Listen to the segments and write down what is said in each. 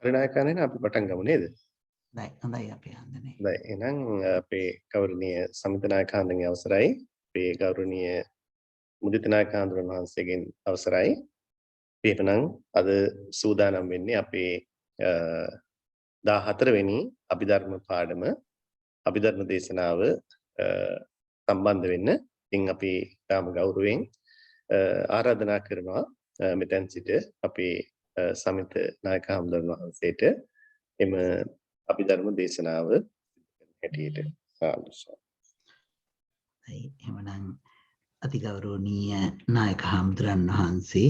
පරිණායකයන්ෙන් අපි පටන් ගමු නේද? හොඳයි අපි හඳුනේ. හොඳයි එහෙනම් අපේ ගෞරවනීය සමිතිනායක හඳුන්ගේ අවසරයි. අපේ ගෞරවනීය මුදිතනායක හඳුන් වහන්සේගෙන් අවසරයි. අපි එහෙනම් අද සූදානම් වෙන්නේ අපේ 14 වෙනි අභිධර්ම පාඩම අභිධර්ම දේශනාව සම්බන්ධ වෙන්න. ඉතින් අපි තාම ගෞරවයෙන් ආරාධනා කරනවා මෙතෙන් සිට අපේ සමිත නායක හඳුන් වහන්සේට එම අභිධර්ම දේශනාව හැටියට සාදුසෝ. එහෙමනම් අතිගෞරවනීය නායක හඳුරන් වහන්සේ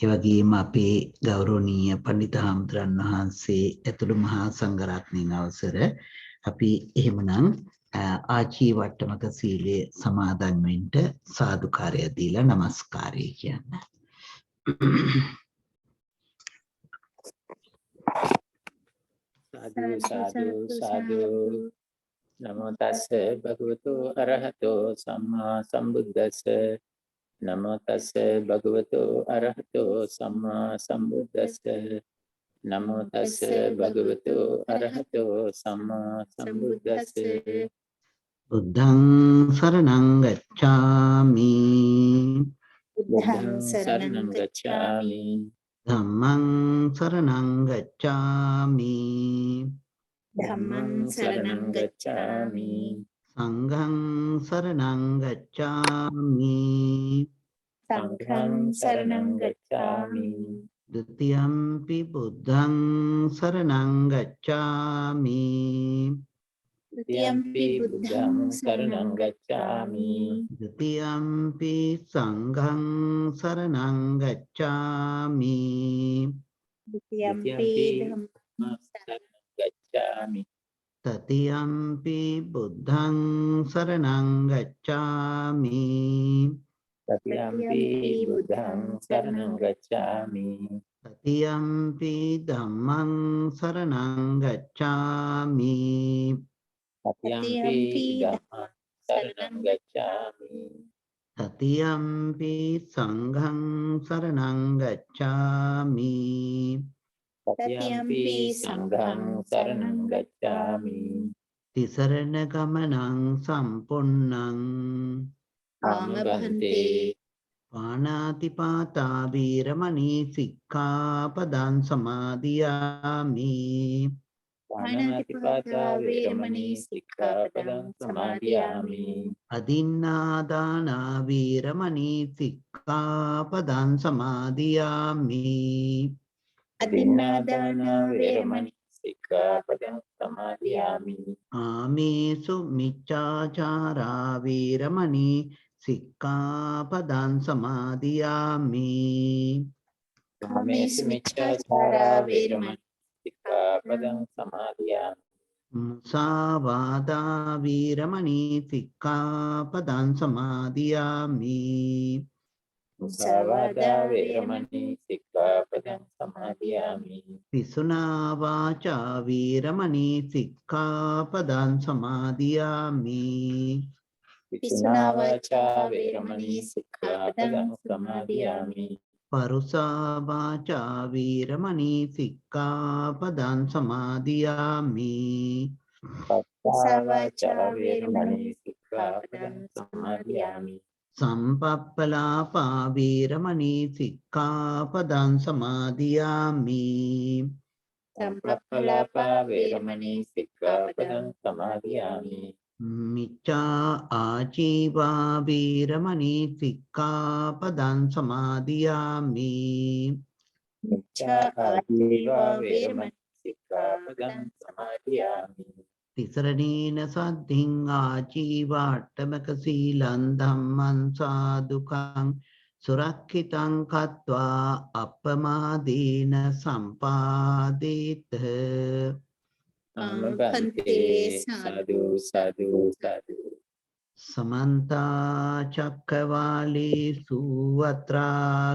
ඒ වගේම අපේ ගෞරවනීය පඬිත හඳුරන් වහන්සේ ඇතුළු මහා සංඝරත්නයන් අවසර අපි එහෙමනම් ආජීවට්ටමක සීලය සමාදන් වෙන්න සාදුකාරය දීලා নমස්කාරය කියන්න. Sadhu sadhu sadhu Namo tassa bhagavato arahato samma sambuddhassa Namo tassa bhagavato arahato samma sambuddhassa Namo tassa bhagavato arahato samma sambuddhassa Buddhang saranang gacchami Buddhang saranam gacchami Dhammang saranang gacchami Dhammang saranam gacchami Sanghang saranang gacchami Sanghang saranam gacchami Dutiyampi buddhang saranang gacchami Dutiyampi buddhang saranam gacchami Dutiyampi sanghang saranang gacchami Dutiyampi dhammam saranam gacchami Tatiyampi buddhang saranang gacchami Tatiyampi buddhang saranam gacchami Tatiyampi dhammang saranang gacchami Tatiyampi dhammam saranam gacchami Tatiyampi sanghang saranang gacchami Tatiyampi sanghang saranam gacchami Tisarana gamanang sampunnang Amabhante Panatipata viramani sikkhapadan samadhiyami Panatipata veramani sikkhapadam samadhiyami Adinādāna viramani sikkhapadan samadhiyami Adinādāna veramani sikkhapadam samadhiyami Āmesu micchāchārā viramani sikkhapadan samadhiyami Kamesu micchāchārā veramani sikkhapadam samadhiyami Musāvādā viramani sikkhapadan samadhiyami Musāvādā veramani sikkhapadam samadhiyami Pisunā vācā viramani sikkhapadan samadhiyami Visunā vācā veramani sikkhapadam samadhiyami Parusā vācā viramani sikkhapadan samadhiyami Parsā vācā veramani sikkhapadam samadhiyami Sampappalāpā viramani sikkhapadan samadhiyami Sampappalāpā veramani sikkhapadam samadhiyami Micchā ājīvā viramani sikkhapadan samadhiyami Micchā ājīvā veramani sikkhapadam samadhiyami Tisaranena saddhiṃ ājīvāṭṭamaka sīlaṃ dhammaṃ sādukhaṃ surakkhitāṃ kattvā appamādena sampādeta Amabhante sadhu sadhu sadhu Samantā cakkavālesu atrā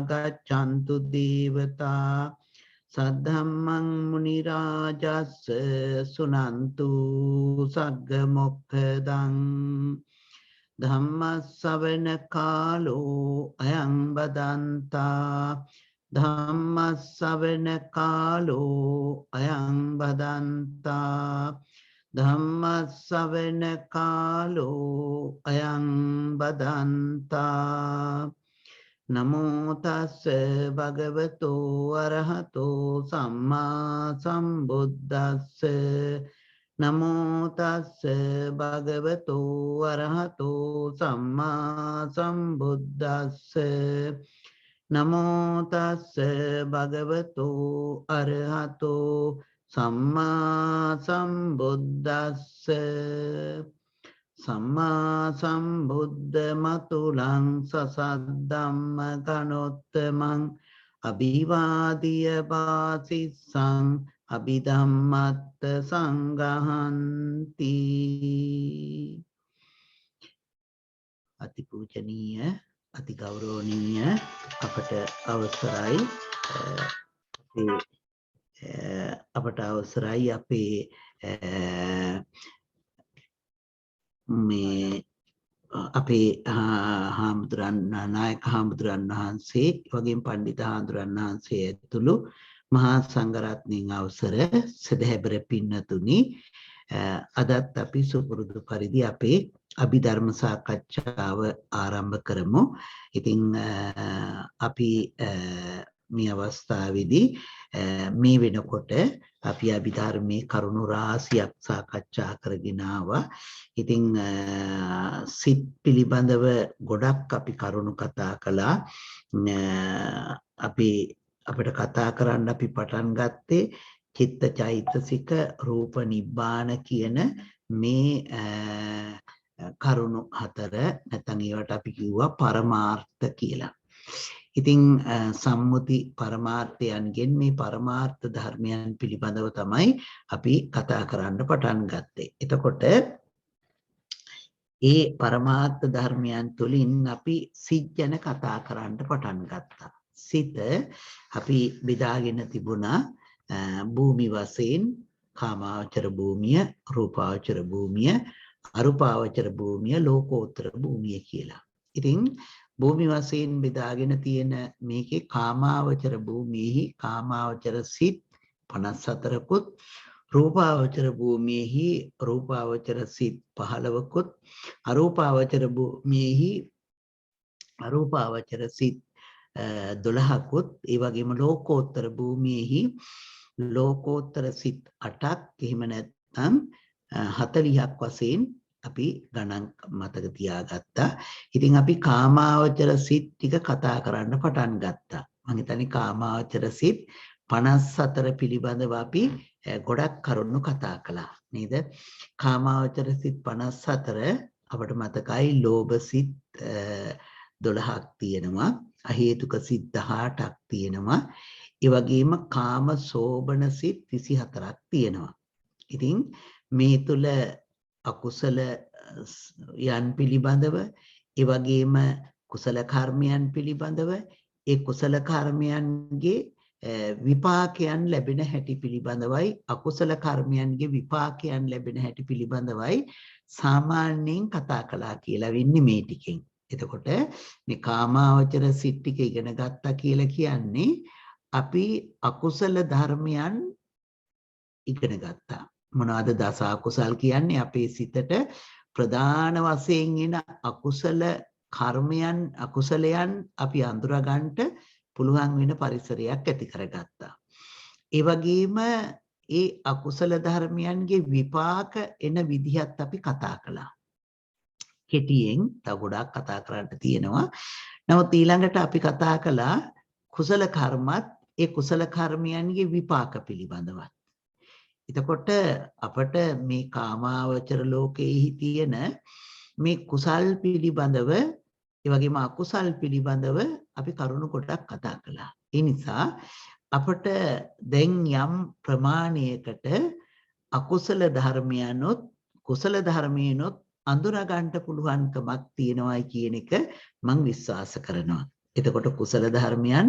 gaccantu devata Saddhammang munirājassa sunantu sagga mokkhadan Dhamma savana kālo ayam badantā ධම්මස්සවන කාලෝ අයං බදන්තා ධම්මස්සවන කාලෝ අයං බදන්තා නමෝ තස්ස භගවතෝ අරහතෝ සම්මා සම්බුද්දස්ස නමෝ තස්ස භගවතෝ අරහතෝ සම්මා සම්බුද්දස්ස නමෝ තස්ස භගවතෝ අරහතෝ සම්මා සම්බුද්දස්ස සම්මා සම්බුද්ධ මතුලං සසද්දම්ම කනොත්තමං අභිවාදිය වාසිස්සං අභිධම්මත්ත සංඝහන්ති අතිපූජනීය අතිගෞරවනීය අපට අවසරයි අපේ මේ අපේ හාමුදුරන් නායක හාමුදුරන් වහන්සේ වගේම පණ්ඩිත හාමුදුරන් වහන්සේ ඇතුළු මහා සංඝරත්නයන් අවසර සදහැබර පින්නතුනි අදත් අපි සුපුරුදු පරිදි අපේ අභිධර්ම සාකච්ඡාව ආරම්භ කරමු. ඉතින් අපි මේ අවස්ථාවේදී මේ වෙනකොට අපි අභිධර්මයේ කරුණු රාශියක් සාකච්ඡා කරගෙන ආවා. ඉතින් සිත් පිළිබඳව ගොඩක් අපි කරුණු කතා කළා. අපිට කතා කරන්න අපි පටන් ගත්තේ චිත්ත චෛතසික රූප නිබ්බාන කියන මේ කරුණු හතර නැත්නම් ඒවට අපි කිව්වා පරමාර්ථ කියලා. ඉතින් සම්මුති පරමාර්ථයන්ගෙන් මේ පරමාර්ථ ධර්මයන් පිළිබඳව තමයි අපි කතා කරන්න පටන් ගත්තේ. එතකොට ඒ පරමාර්ථ ධර්මයන් තුලින් අපි සිත් ගැන කතා කරන්න පටන් ගත්තා. සිත අපි බෙදාගෙන තිබුණා භූමි වශයෙන් කාමාවචර භූමිය, රූපාවචර භූමිය, අරූපාවචර භූමිය, ලෝකෝත්තර භූමිය කියලා. ඉතින් භූමි වශයෙන් බෙදාගෙන තියෙන මේකේ කාමාවචර භූමියේහි කාමාවචර සිත් 54කුත්, රූපාවචර භූමියේහි රූපාවචර සිත් 15කුත්, අරූපාවචර භූමියේහි අරූපාවචර සිත් 12කුත්, ඒ වගේම ලෝකෝත්තර භූමියේහි ලෝකෝත්තර සිත් 8ක්, එහෙම නැත්නම් 40ක් වශයෙන් අපි ගණන් මතක තියාගත්තා. ඉතින් අපි කාමාවචර සිත් ටික කතා කරන්න පටන් ගත්තා. මම හිතන්නේ කාමාවචර සිත් 54 පිළිබඳව අපි ගොඩක් කරුණු කතා කළා නේද? කාමාවචර සිත් 54 අපට මතකයි ලෝභ සිත් 12ක් තියෙනවා, අහේතුක සිත් 18ක් තියෙනවා, ඒ වගේම කාම සෝබන සිත් 24ක් තියෙනවා. ඉතින් මේ තුල අකුසල යන් පිළිබඳව, ඒ වගේම කුසල කර්මයන් පිළිබඳව, ඒ කුසල කර්මයන්ගේ විපාකයන් ලැබෙන හැටි පිළිබඳවයි, අකුසල කර්මයන්ගේ විපාකයන් ලැබෙන හැටි පිළිබඳවයි සාමාන්‍යයෙන් කතා කළා කියලා වෙන්නේ මේ ටිකෙන්. එතකොට මේ කාමාවචර සිත් ටික ඉගෙන ගත්තා කියලා කියන්නේ අපි අකුසල ධර්මයන් ඉගෙන ගත්තා. මොනවාද දස අකුසල් කියන්නේ? අපේ සිතට ප්‍රධාන වශයෙන් එන අකුසල කර්මයන්, අකුසලයන් අපි අඳුර ගන්නට පුළුවන් වෙන පරිසරයක් ඇති කරගත්තා. ඒ වගේම ඒ අකුසල ධර්මයන්ගේ විපාක එන විදිහත් අපි කතා කළා. කෙටියෙන් තව ගොඩාක් කතා කරන්න තියෙනවා. නමුත් ඊළඟට අපි කතා කළා කුසල කර්මත්, ඒ කුසල කර්මයන්ගේ විපාක පිළිබඳව. එතකොට අපට මේ කාමාවචර ලෝකයේ තියෙන මේ කුසල් පිළිබඳව, ඒ වගේම අකුසල් පිළිබඳව අපි කරුණු කොටක් කතා කළා. ඒ නිසා අපට දැන් යම් ප්‍රමාණයකට අකුසල ධර්මයන්ොත් කුසල ධර්මයන්ොත් අඳුනා ගන්න පුළුවන්කමක් තියෙනවා කියන එක මම විශ්වාස කරනවා. එතකොට කුසල ධර්මයන්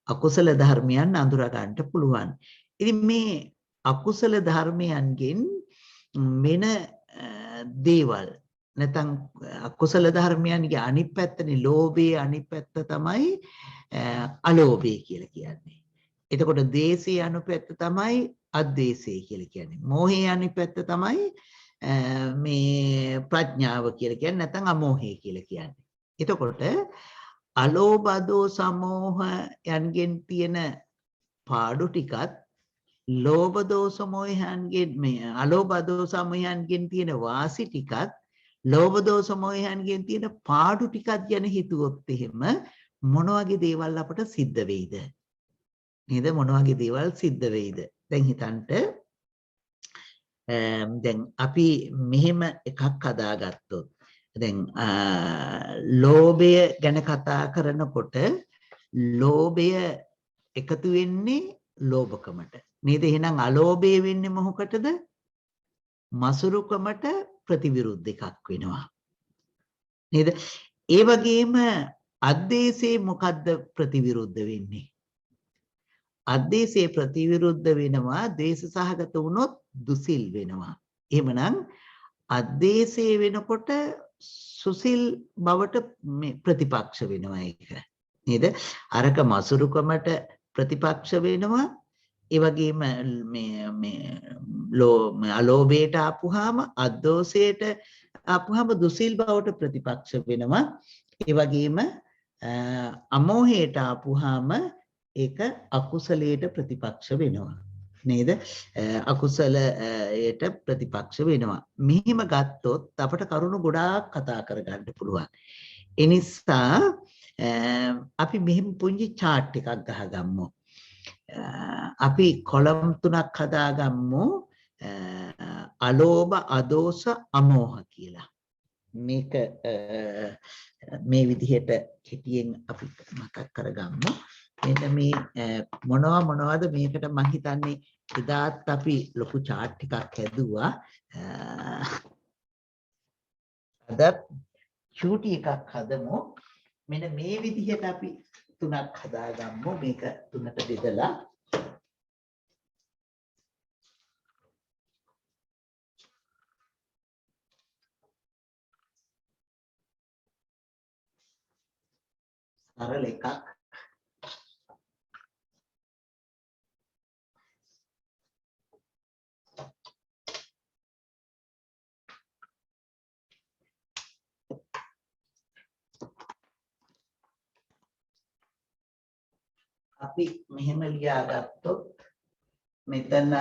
අකුසල ධර්මයන් අඳුනා ගන්න පුළුවන්. ඉතින් මේ අකුසල ධර්මයන්ගෙන් මෙන දේවල් නැත්නම් අකුසල ධර්මයන්ගේ අනිත් පැත්තනේ ලෝභයේ අනිත් පැත්ත තමයි අලෝභය කියලා කියන්නේ. එතකොට ද්වේෂය අනුපැත්ත තමයි අද්වේෂය කියලා කියන්නේ. මෝහය අනුපැත්ත තමයි මේ ප්‍රඥාව කියලා කියන්නේ නැත්නම් අමෝහය කියලා කියන්නේ. එතකොට අලෝභ දෝස සමෝහ යන්ගෙන් තියෙන පාඩු ටිකත් ලෝභ දෝස මොහයන්ගෙන් මේ අලෝභ දෝස සමෝහයන්ගෙන් තියෙන වාසි ටිකත් ලෝභ දෝස මොහයන්ගෙන් තියෙන පාඩු ටිකක් ගැන හිතුවොත් එහෙම මොන වගේ දේවල් අපට සිද්ධ වෙයිද? නේද? මොන වගේ දේවල් සිද්ධ වෙයිද? දැන් හිතන්න දැන් අපි මෙහෙම එකක් හදාගත්තොත් දැන් ලෝභය ගැන කතා කරනකොට ලෝභය එකතු වෙන්නේ ලෝභකමට නේද? එහෙනම් අලෝභය වෙන්නේ මොකකටද? මසුරුකමට ප්‍රතිවිරුද්ධ එකක් වෙනවා නේද? ඒ වගේම අද්වේෂයේ මොකද්ද ප්‍රතිවිරුද්ධ වෙන්නේ? අද්වේෂයේ ප්‍රතිවිරුද්ධ වෙනවා ද්වේෂ සහගත වුණොත් දුසිල් වෙනවා. එහෙමනම් අද්වේෂයේ වෙනකොට සුසිල් බවට ප්‍රතිපක්ෂ වෙනවා ඒක නේද? අරක මසුරුකමට ප්‍රතිපක්ෂ වෙනවා. ඒ වගේම අලෝභයට ආපුවාම අද්දෝෂයට ආපුවාම දුසිල් බවට ප්‍රතිපක්ෂ වෙනවා. ඒ වගේම අමෝහයට ආපුවාම ඒක අකුසලයට ප්‍රතිපක්ෂ වෙනවා නේද? අකුසලයට ප්‍රතිපක්ෂ වෙනවා. මෙහිම ගත්තොත් අපට කරුණු ගොඩාක් කතා කරගන්න පුළුවන්. ඒ නිසා අපි මෙහෙම පුංචි chart එකක් ගහගමු. අපි කොලම් 3ක් හදාගමු. අලෝභ අදෝස අමෝහ කියලා. මේක මේ විදිහට කෙටියෙන් අපි මතක් කරගමු. මෙන්න මේ මොනවද මේකට මම හිතන්නේ එදාත් අපි ලොකු chart එකක් හැදුවා. අද චූටි එකක් හදමු. මෙන්න මේ විදිහට අපි 3ක් හදාගමු. මේක 3ට බෙදලා සරල එකක් අපි මෙහෙම ලියාගත්තොත් මෙතන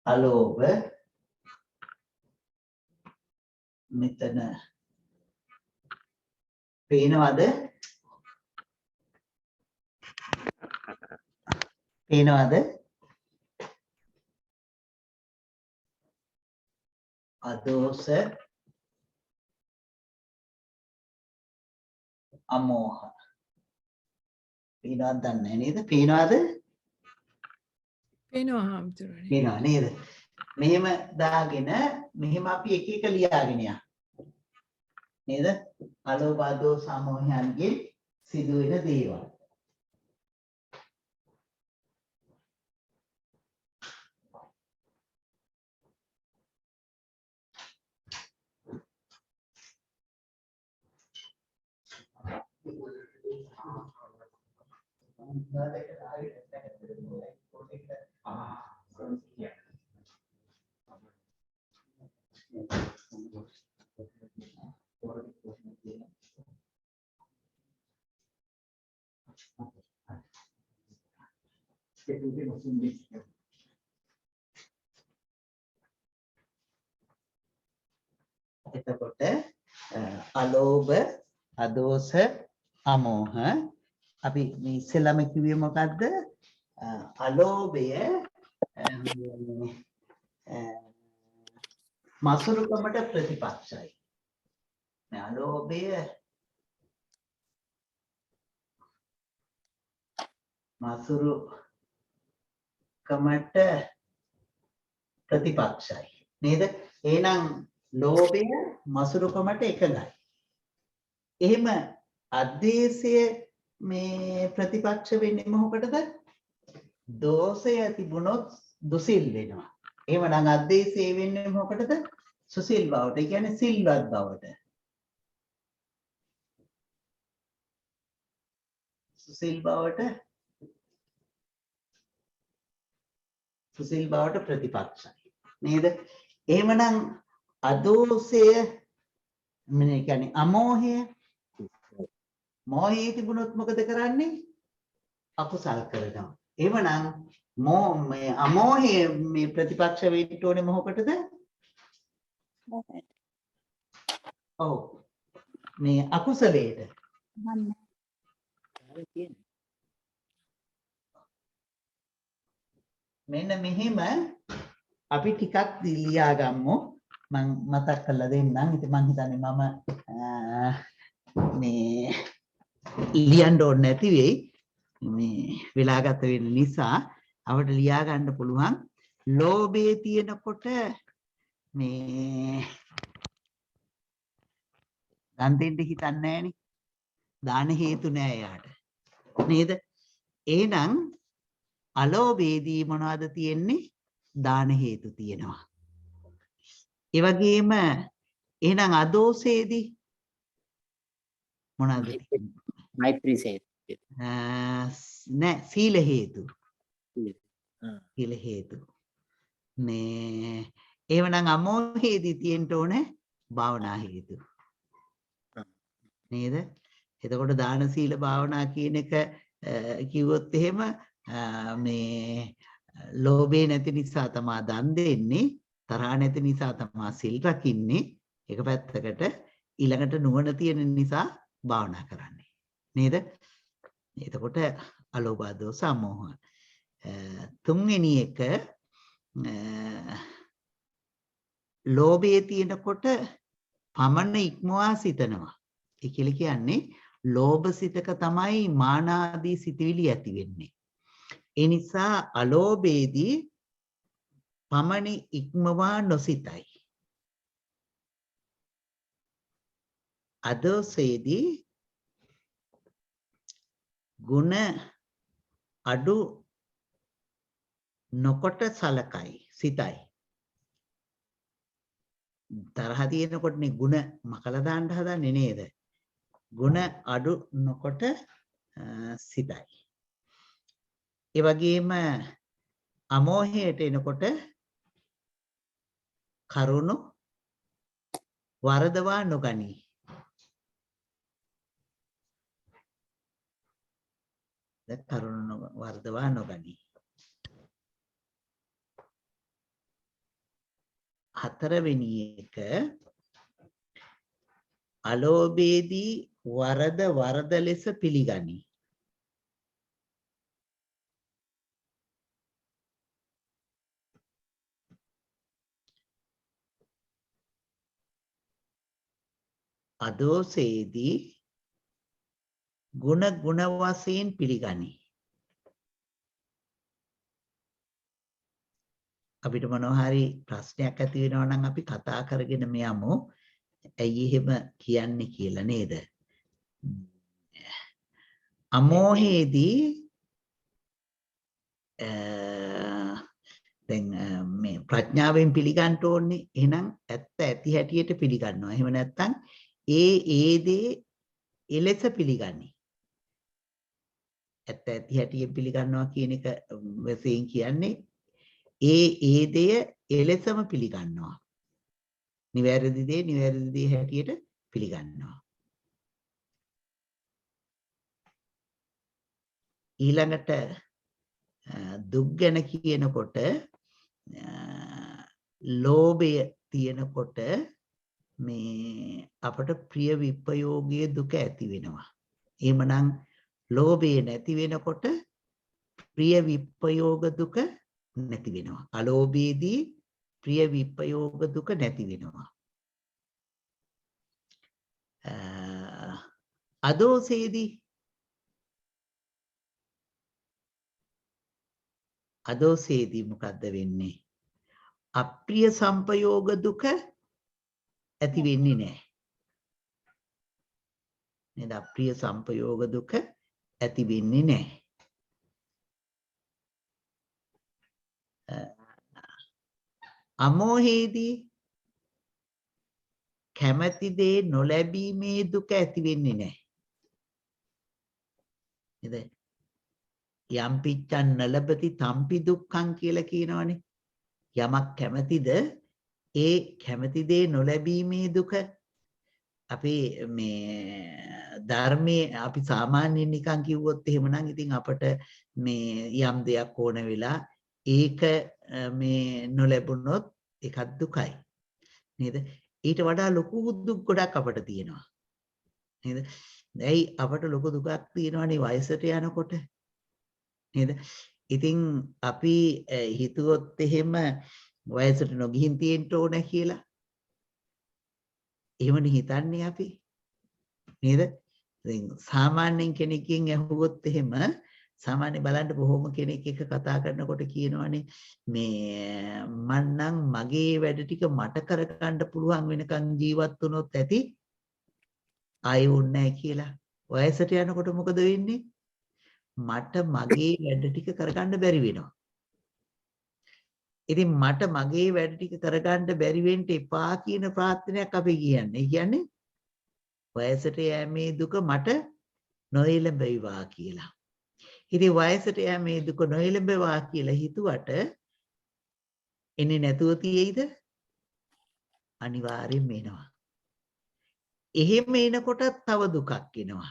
අලෝභ මෙතන පේනවද? අදෝස අමෝහ පේනවද දන්නේ නේද? පේනවද? පේනවා හාමුදුරනේ. පේනවා නේද? මෙහෙම දාගෙන මෙහෙම අපි එක එක ලියාගෙන යන්න නේද? අලෝභ අදෝස අමෝහයන්ගේ සිදුවෙන දේවල්. එතකොට අලෝභ අදෝස අමෝහ අපි මේ ඉස්සෙල්ලාම කිව්වේ මොකද්ද? අලෝභය මසුරුකමට ප්‍රතිපක්ෂයි. අලෝභය මසුරුකමට ප්‍රතිපක්ෂයි නේද? එහෙනම් ලෝභය මසුරුකමට එකඟයි. එහෙම අද්වේෂය මේ ප්‍රතිපක්ෂ වෙන්නේ මොකටද? දෝෂය තිබුණොත් දුසිල් වෙනවා. එහෙමනම් අද්වේෂය වෙන්නේ මොකටද? සුසිල් බවට. ඒ කියන්නේ සිල්වත් බවට. සුසිල් බවට ප්‍රතිපක්ෂයි නේද? එහෙමනම් අදෝසය මේ කියන්නේ අමෝහය මෝහයේ තිබුණොත් මොකද කරන්නේ? අකුසල් කරනවා. එහෙමනම් මේ අමෝහයේ මේ ප්‍රතිපක්ෂ වෙන්න ඕනේ මොකටද? ඔව්. මේ අකුසලයට. මෙන්න මෙහෙම අපි ටිකක් ලියා ගමු. මම මතක් කරලා දෙන්නම්. ඉතින් මම හිතන්නේ මම මේ ලියන්න ඕනේ නැති වෙයි. මේ වෙලාගත වෙන නිසා අපිට ලියා ගන්න පුළුවන්. ලෝභයේ තියෙනකොට මේ දන් දෙන්න හිතන්නේ නැහනේ. දාන හේතු නෑ යාට. නේද? එහෙනම් අලෝභයේදී මොනවද තියෙන්නේ? දාන හේතු තියෙනවා. ඒ වගේම එහෙනම් අදෝසයේදී මොනවද තියෙන්නේ? මෛත්‍රී සේත. නෑ සීල හේතු. සීල හේතු. මේ එහෙනම් අමෝහයේදී තියෙන්න ඕනේ භාවනා හේතු. නේද? එතකොට දාන සීල භාවනා කියන එක කිව්වොත් එහෙම මේ ලෝභය නැති නිසා තමයි දන් දෙන්නේ, තරහ නැති නිසා තමයි සිල් රකින්නේ. එක පැත්තකට ඊළඟට නුවණ තියෙන නිසා භාවනා කරන්නේ. නේද? එතකොට අලෝභ දෝස අමෝහ. තුන්වෙනි එක ලෝභයේ තියෙනකොට පමණ ඉක්මවා සිතනවා. ඒ කියලා කියන්නේ ලෝභ සිතක තමයි මාන ආදී සිතවිලි ඇති වෙන්නේ. ඒ නිසා අලෝභයේදී පමණ ඉක්මවා නොසිතයි. අදෝසයේදී ගුණ අඩු නොකොට සලකයි සිතයි. තරහ තියෙනකොටනේ ගුණ මකලා දාන්න හදන්නේ නේද? ගුණ අඩු නොකොට සිතයි. ඒ වගේම අමෝහයට එනකොට කරුණු වරදවා නොගනී. කරුණු වරදවා නොගනී. හතරවෙනි එක අලෝභයේදී වරද ලෙස පිළිගනී. අදෝසයේදී ගුණ වශයෙන් පිළිගනී. අපිට මොනවා හරි ප්‍රශ්නයක් ඇති වෙනවා නම් අපි කතා කරගෙන මෙයමු. ඇයි එහෙම කියන්නේ කියලා නේද? අමෝහයේදී දැන් මේ ප්‍රඥාවෙන් පිළිගන්න ඕනේ. එහෙනම් ඇත්ත ඇති හැටියට පිළිගන්නවා. එහෙම නැත්නම් ඒ දේ එලෙස පිළිගන්නේ. ඇත්ත ඇති හැටියෙන් පිළිගන්නවා කියන එක වශයෙන් කියන්නේ ඒ දේ එලෙසම පිළිගන්නවා. නිවැරදි දේ හැටියට පිළිගන්නවා. ඊළඟට දුක් ගැන කියනකොට ලෝභය තියෙනකොට මේ අපට ප්‍රිය විපයෝගයේ දුක ඇති වෙනවා. එහෙමනම් ලෝභය නැති වෙනකොට ප්‍රිය විපයෝග දුක නැති වෙනවා. අලෝභයේදී ප්‍රිය විපයෝග දුක නැති වෙනවා. අදෝසයේදී මොකද්ද වෙන්නේ? අප්‍රිය සංපයෝග දුක ඇති වෙන්නේ නැහැ. නේද? අප්‍රිය සංපයෝග දුක ඇති වෙන්නේ නැහැ. අමෝහයේදී කැමැති දේ නොලැබීමේ දුක ඇති වෙන්නේ නැහැ. නේද? යම් පිච්ඡන් නලබති තම්පි දුක්ඛං කියලා කියනවනේ. යමක් කැමැතිද ඒ කැමැති දේ නොලැබීමේ දුක. අපි මේ ධර්මයේ අපි සාමාන්‍යයෙන් නිකන් කිව්වොත් එහෙමනම් ඉතින් අපට මේ යම් දෙයක් ඕන වෙලා ඒක මේ නොලැබුණොත් ඒකත් දුකයි නේද? ඊට වඩා ලොකු දුක් ගොඩක් අපට තියෙනවා නේද? ඇයි අපට ලොකු දුකක් තියෙනවනේ වයසට යනකොට නේද? ඉතින් අපි හිතුවොත් එහෙම වයසට නොගිහින් තියෙන්න ඕන කියලා. එහෙමනේ හිතන්නේ අපි නේද? දැන් සාමාන්‍යයෙන් කෙනෙක්ගෙන් ඇහුවොත් එහෙම සාමාන්‍ය බලන්න බොහොම කෙනෙක් එක්ක කතා කරනකොට කියනවනේ මේ මං නම් මගේ වැඩ ටික මට කරගන්න පුළුවන් වෙනකන් ජීවත් වුණොත් ඇති ආයෙ ඕනේ නැහැ කියලා. වයසට යනකොට මොකද වෙන්නේ? මට මගේ වැඩ ටික කරගන්න බැරි වෙනවා. ඉතින් මට මගේ වැඩ ටික කරගන්න බැරි වෙන්න එපා කියන ප්‍රාර්ථනාවක් අපි කියන්නේ. ඒ කියන්නේ වයසට යෑමේ දුක මට නොඑළඹෙවා කියලා. ඉතින් වයසට යෑමේ දුක නොඑළඹෙවා කියලා හිතුවට එන්නේ නැතුව තියෙයිද? අනිවාර්යෙන්ම එනවා. එහෙම එනකොට තව දුකක් එනවා.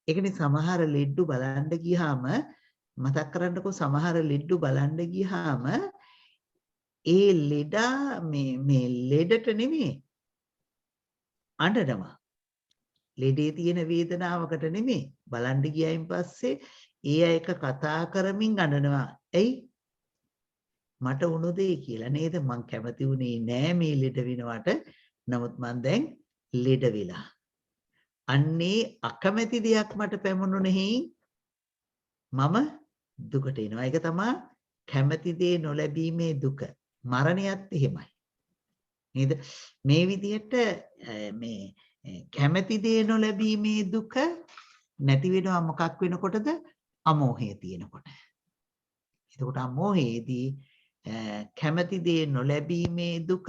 ඒකනේ සමහර ලෙඩ්ඩු බලන්න ගියාම මතක් කරන්නකෝ සමහර ලෙඩ්ඩු බලන්න ගියාම ඒ ලෙඩා මේ ලෙඩට නෙමෙයි අඬනවා. ලෙඩේ තියෙන වේදනාවකට නෙමෙයි බලන්න ගියයින් පස්සේ ඒ අයක කතා කරමින් අඬනවා. එයි මට වුණු දෙයි කියලා නේද? මං කැමති වුණේ නෑ මේ ලෙඩ වෙනවට. නමුත් මං දැන් ලෙඩ වෙලා. අන්නේ අකමැති දෙයක් මට පැමුණුනේ මම දුකට එනවා. ඒක තමයි කැමැති දේ නොලැබීමේ දුක. මරණයත් එහෙමයි. නේද? මේ විදිහට මේ කැමැති දේ නොලැබීමේ දුක නැති වෙනවා මොකක් වෙනකොටද? අමෝහය තියෙනකොට. එතකොට අමෝහයේදී කැමැති දේ නොලැබීමේ දුක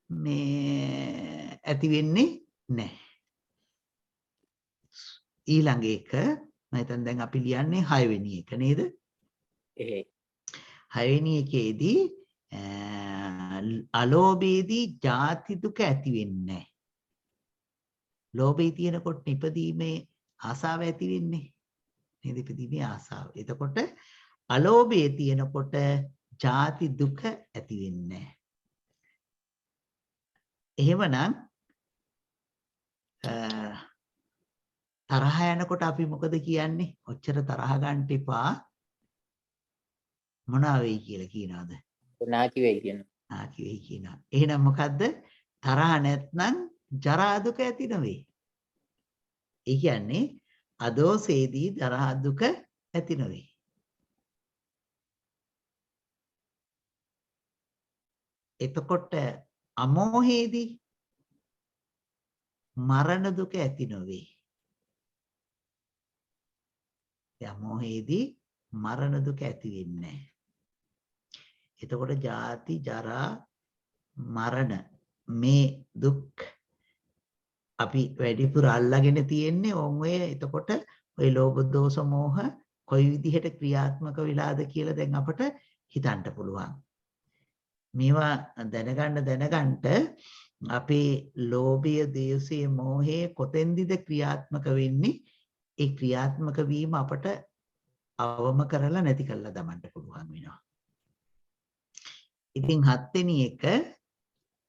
මේ ඇති වෙන්නේ නැහැ. ඊළඟ එක මම හිතන්නේ දැන් අපි ලියන්නේ 6 වෙනි එක නේද? 6 වෙනි එකේදී අලෝභයේදී ජාති දුක ඇති වෙන්නේ නැහැ. ලෝභය තියෙනකොට ඉපදීමේ ආසාව ඇති වෙන්නේ නේද? ඉපදීමේ ආසාව. එතකොට අලෝභයේ තියෙනකොට ජාති දුක ඇති වෙන්නේ නැහැ. එහෙමනම් තරහ යනකොට අපි මොකද කියන්නේ? ඔච්චර තරහ ගන්න එපා. මොනවා වෙයි කියලා කියනවාද? නාකි වෙයි කියනවා. නාකි වෙයි කියනවා. එහෙනම් මොකද්ද? තරහ නැත්නම් ජරා දුක ඇති නොවේ. ඒ කියන්නේ අදෝසේදී ජරා දුක ඇති නොවේ. එතකොට අමෝහයේදී මරණ දුක ඇති නොවේ. අමෝහයේදී මරණ දුක ඇති වෙන්නේ නැහැ. එතකොට ජාති ජරා මරණ මේ දුක් අපි වැඩිපුර අල්ලාගෙන තියෙන්නේ ඔය එතකොට ওই ලෝභ දෝෂ මෝහ කොයි විදිහට ක්‍රියාත්මක වෙලාද කියලා දැන් අපට හිතන්න පුළුවන්. මේවා දැනගන්න අපේ ලෝභය දේශය මෝහය කොතෙන්දිද ක්‍රියාත්මක වෙන්නේ? ඒ ක්‍රියාත්මක වීම අපට අවම කරලා නැති කරලා දමන්න පුළුවන් වෙනවා. ඉතින් 7 වෙනි එක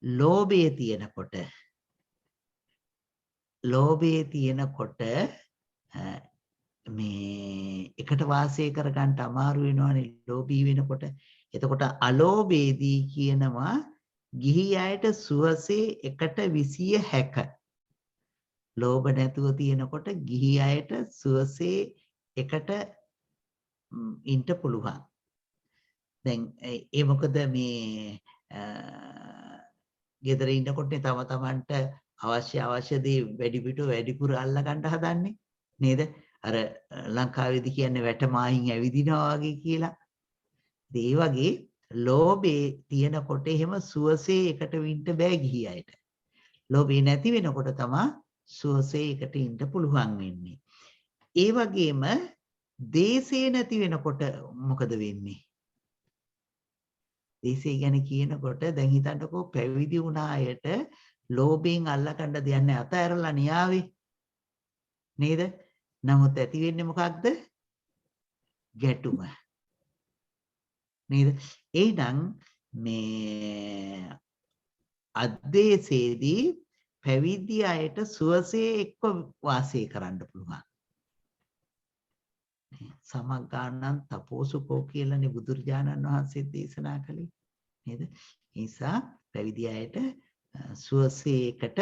ලෝභය තියෙනකොට මේ එකට වාසය කරගන්න අමාරු වෙනවනේ ලෝභී වෙනකොට. එතකොට අලෝභයේදී කියනවා ගිහි අයට සුවසේ එකට විසිය හැක. ලෝභ නැතුව තියෙනකොට ගිහි අයට සුවසේ එකට ඉන්න පුළුවන්. දැන් ඒ මොකද මේ ගෙදර ඉන්නකොට තම තමන්ට අවශ්‍ය දේ වැඩිපුර අල්ල ගන්න හදන්නේ නේද? අර ලංකාවේදී කියන්නේ වැටමායින් ඇවිදිනවා වගේ කියලා. ඒ වගේ ලෝභේ තියෙනකොට එහෙම සුවසේ එකට වින්න බෑ ගිහි අයට. ලෝභේ නැති වෙනකොට තමයි සුවසේ එකට ඉන්න පුළුවන් වෙන්නේ. ඒ වගේම දේශේ නැති වෙනකොට මොකද වෙන්නේ? දේශේ ගැන කියනකොට දැන් හිතන්නකෝ පැවිදි වුණ අයට ලෝභයෙන් අල්ලගන්න දෙයක් නැහැ අතහැරලා න්යාවේ නේද? නමුත් ඇති වෙන්නේ මොකක්ද? ගැටුම. නේද? එහෙනම් මේ අද්දේශේදී පැවිදි අයට සුවසේ එක්ක වාසය කරන්න පුළුවන්. සමග්ගාණං තපෝසුකෝ කියලානේ බුදුරජාණන් වහන්සේ දේශනා කළේ නේද? ඒ නිසා පැවිදි අයට සුවසේ එකට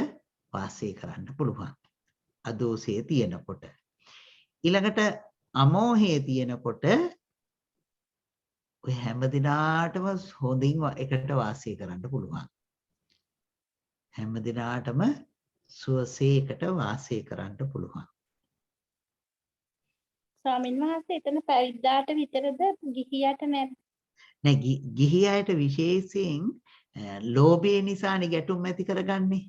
වාසය කරන්න පුළුවන්. අදෝෂයේ තියෙනකොට. ඊළඟට අමෝහයේ තියෙනකොට ඔය හැම දිනාටම හොඳින් එකට වාසය කරන්න පුළුවන්. හැම දිනාටම සුවසේ එකට වාසය කරන්න පුළුවන්. ස්වාමීන් වහන්සේ එතන පැවිද්දාට විතරද ගිහියට නැද්ද? නෑ ගිහි අයට විශේෂයෙන් ලෝභය නිසානේ ගැටුම් ඇති කරගන්නේ.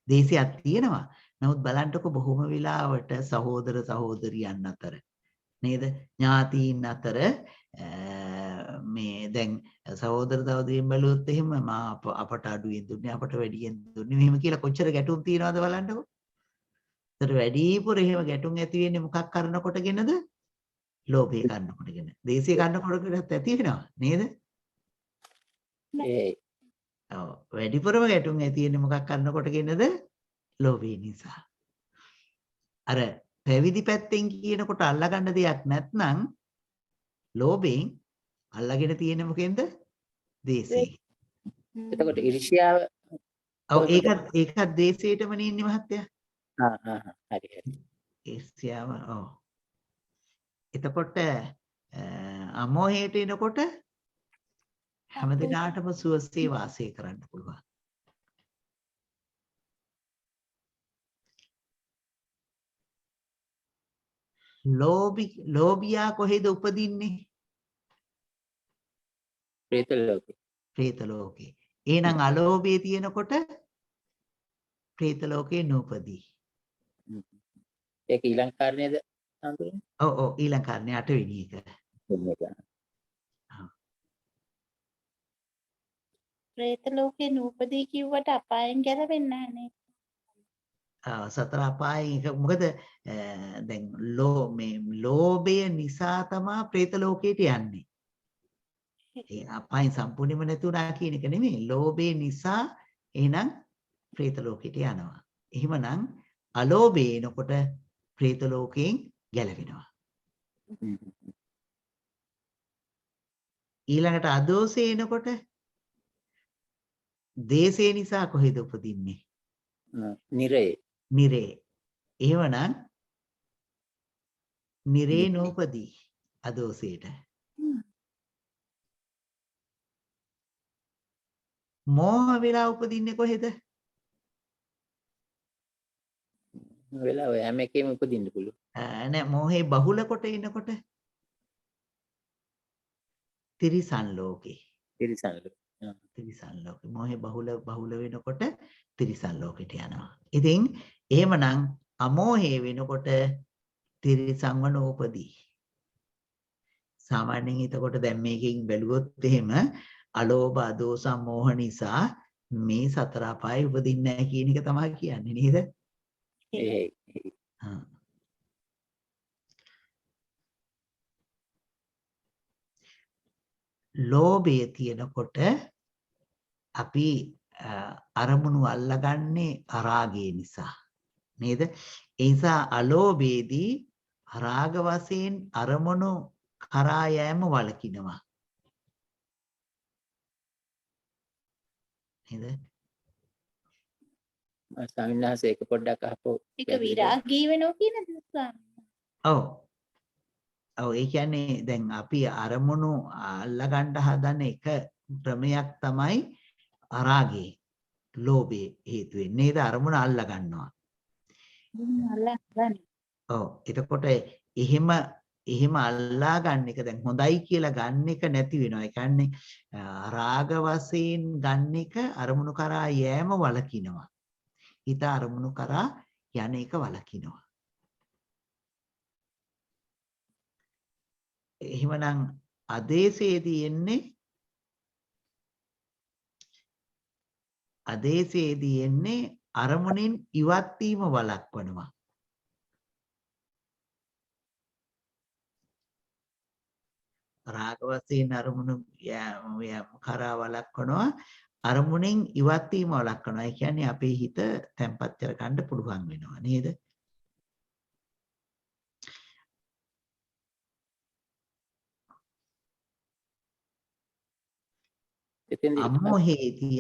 දේශයක් තියෙනවා. නමුත් බලන්නකො බොහොම වෙලාවට සහෝදර සහෝදරියන් අතර නේද? ඥාතීන් අතර මේ දැන් සහෝදර සහෝදරියන් බැලුවොත් එහෙම මා අපට අඩුවෙන් දුන්නේ අපට වැඩියෙන් දුන්නේ මෙහෙම කියලා කොච්චර ගැටුම් තියනවද බලන්නකො. ඒතර වැඩිපුර එහෙම ගැටුම් ඇති වෙන්නේ මොකක් කරනකොටගෙනද? ලෝභය කරනකොටගෙන. දේශය කරනකොටගෙනත් ඇති වෙනවා නේද? ඒ ඔව් වැඩිපුරම ගැටුම් ඇති වෙන්නේ මොකක් කරනකොටගෙනද? ලෝභය නිසා. අර පැවිදි පැත්තෙන් කියනකොට අල්ලගන්න දෙයක් නැත්නම් ලෝභයෙන් අල්ලගෙන තියෙන්නේ මොකෙන්ද? දේශේ. එතකොට ඊර්ෂ්‍යාව ඔව් ඒකත් දේශේටම නෙන්නේ මහත්තයා. හරි හරි. ඊර්ෂ්‍යාව ඔව්. එතකොට අමෝහයට එනකොට හැමදිනාටම සුවසේ වාසය කරන්න පුළුවන්. ලෝභියා කොහෙද උපදින්නේ? ප්‍රේත ලෝකේ. ප්‍රේත ලෝකේ. එහෙනම් අලෝභය තියෙනකොට ප්‍රේත ලෝකේ නූපදී. ඒක ඊළඟ කාරණේද හඳුනන්නේ? ඔව් ඊළඟ කාරණේ 8 වෙනි එක. പ്രേත ලෝකේ නූපදී කිව්වට අපායෙන් ගැලවෙන්නේ නැහැ නේ. සතර අපායෙන් එක මොකද දැන් ලෝභය නිසා තමයි ප්‍රේත ලෝකයට යන්නේ. ඒ අපායෙන් සම්පූර්ණයෙන්ම නැතුණා කියන එක නෙමෙයි. ලෝභය නිසා එහෙනම් ප්‍රේත ලෝකයට යනවා. එහෙමනම් අලෝභය එනකොට ප්‍රේත ලෝකයෙන් ගැලවෙනවා. ඊළඟට අදෝෂය එනකොට දේශේ නිසා කොහෙද උපදින්නේ? නිරේ. නිරේ. එහෙමනම් නිරේ නූපදී අදෝෂයට. මෝහ වෙලා උපදින්නේ කොහෙද? වෙලා ඔය හැම එකෙම උපදින්න පුළුවන්. නෑ මෝහේ බහුල කොට එනකොට තිරිසන් ලෝකේ. තිරිසන් ලෝකේ. තිරිසන් ලෝකේ. මෝහේ බහුල වෙනකොට තිරිසන් ලෝකෙට යනවා. ඉතින් එහෙමනම් අමෝහේ වෙනකොට තිරිසන්ව නූපදී. සාමාන්‍යයෙන් එතකොට දැන් මේකෙන් බැලුවොත් එහෙම අලෝභ අදෝස මෝහ නිසා මේ සතර අපායේ උපදින්නේ නැහැ කියන එක තමයි කියන්නේ නේද? ලෝභය තියෙනකොට අපි අරමුණු අල්ලගන්නේ රාගය නිසා නේද? ඒ නිසා අලෝභයේදී රාග වශයෙන් අරමුණු කරා යෑම වළකිනවා නේද? ස්වාමීන් වහන්සේ එක පොඩ්ඩක් අහපො. ඒක විරාගී වෙනවා කියනද ස්වාමීන්? ඔව්. ඔව් ඒ කියන්නේ දැන් අපි අරමුණු අල්ලගන්න හදන එක ක්‍රමයක් තමයි රාගේ ලෝභයේ හේතුවෙන් නේද? අරමුණ අල්ල ගන්නවා. ඔව් එතකොට එහෙම අල්ලා ගන්න එක දැන් හොඳයි කියලා ගන්න එක නැති වෙනවා. ඒ කියන්නේ රාග වශයෙන් ගන්න එක අරමුණු කරා යෑම වළකිනවා. හිත අරමුණු කරා යන එක වළකිනවා. එහෙමනම් ආදේශයේදී එන්නේ අරමුණෙන් ඉවත් වීම වළක්වනවා. රාග වශයෙන් අරමුණු කරා වළක්වනවා. අරමුණෙන් ඉවත් වීම වළක්වනවා. ඒ කියන්නේ අපේ හිත තැම්පත් කරගන්න පුළුවන් වෙනවා නේද? එතෙන්දී අමෝහේදී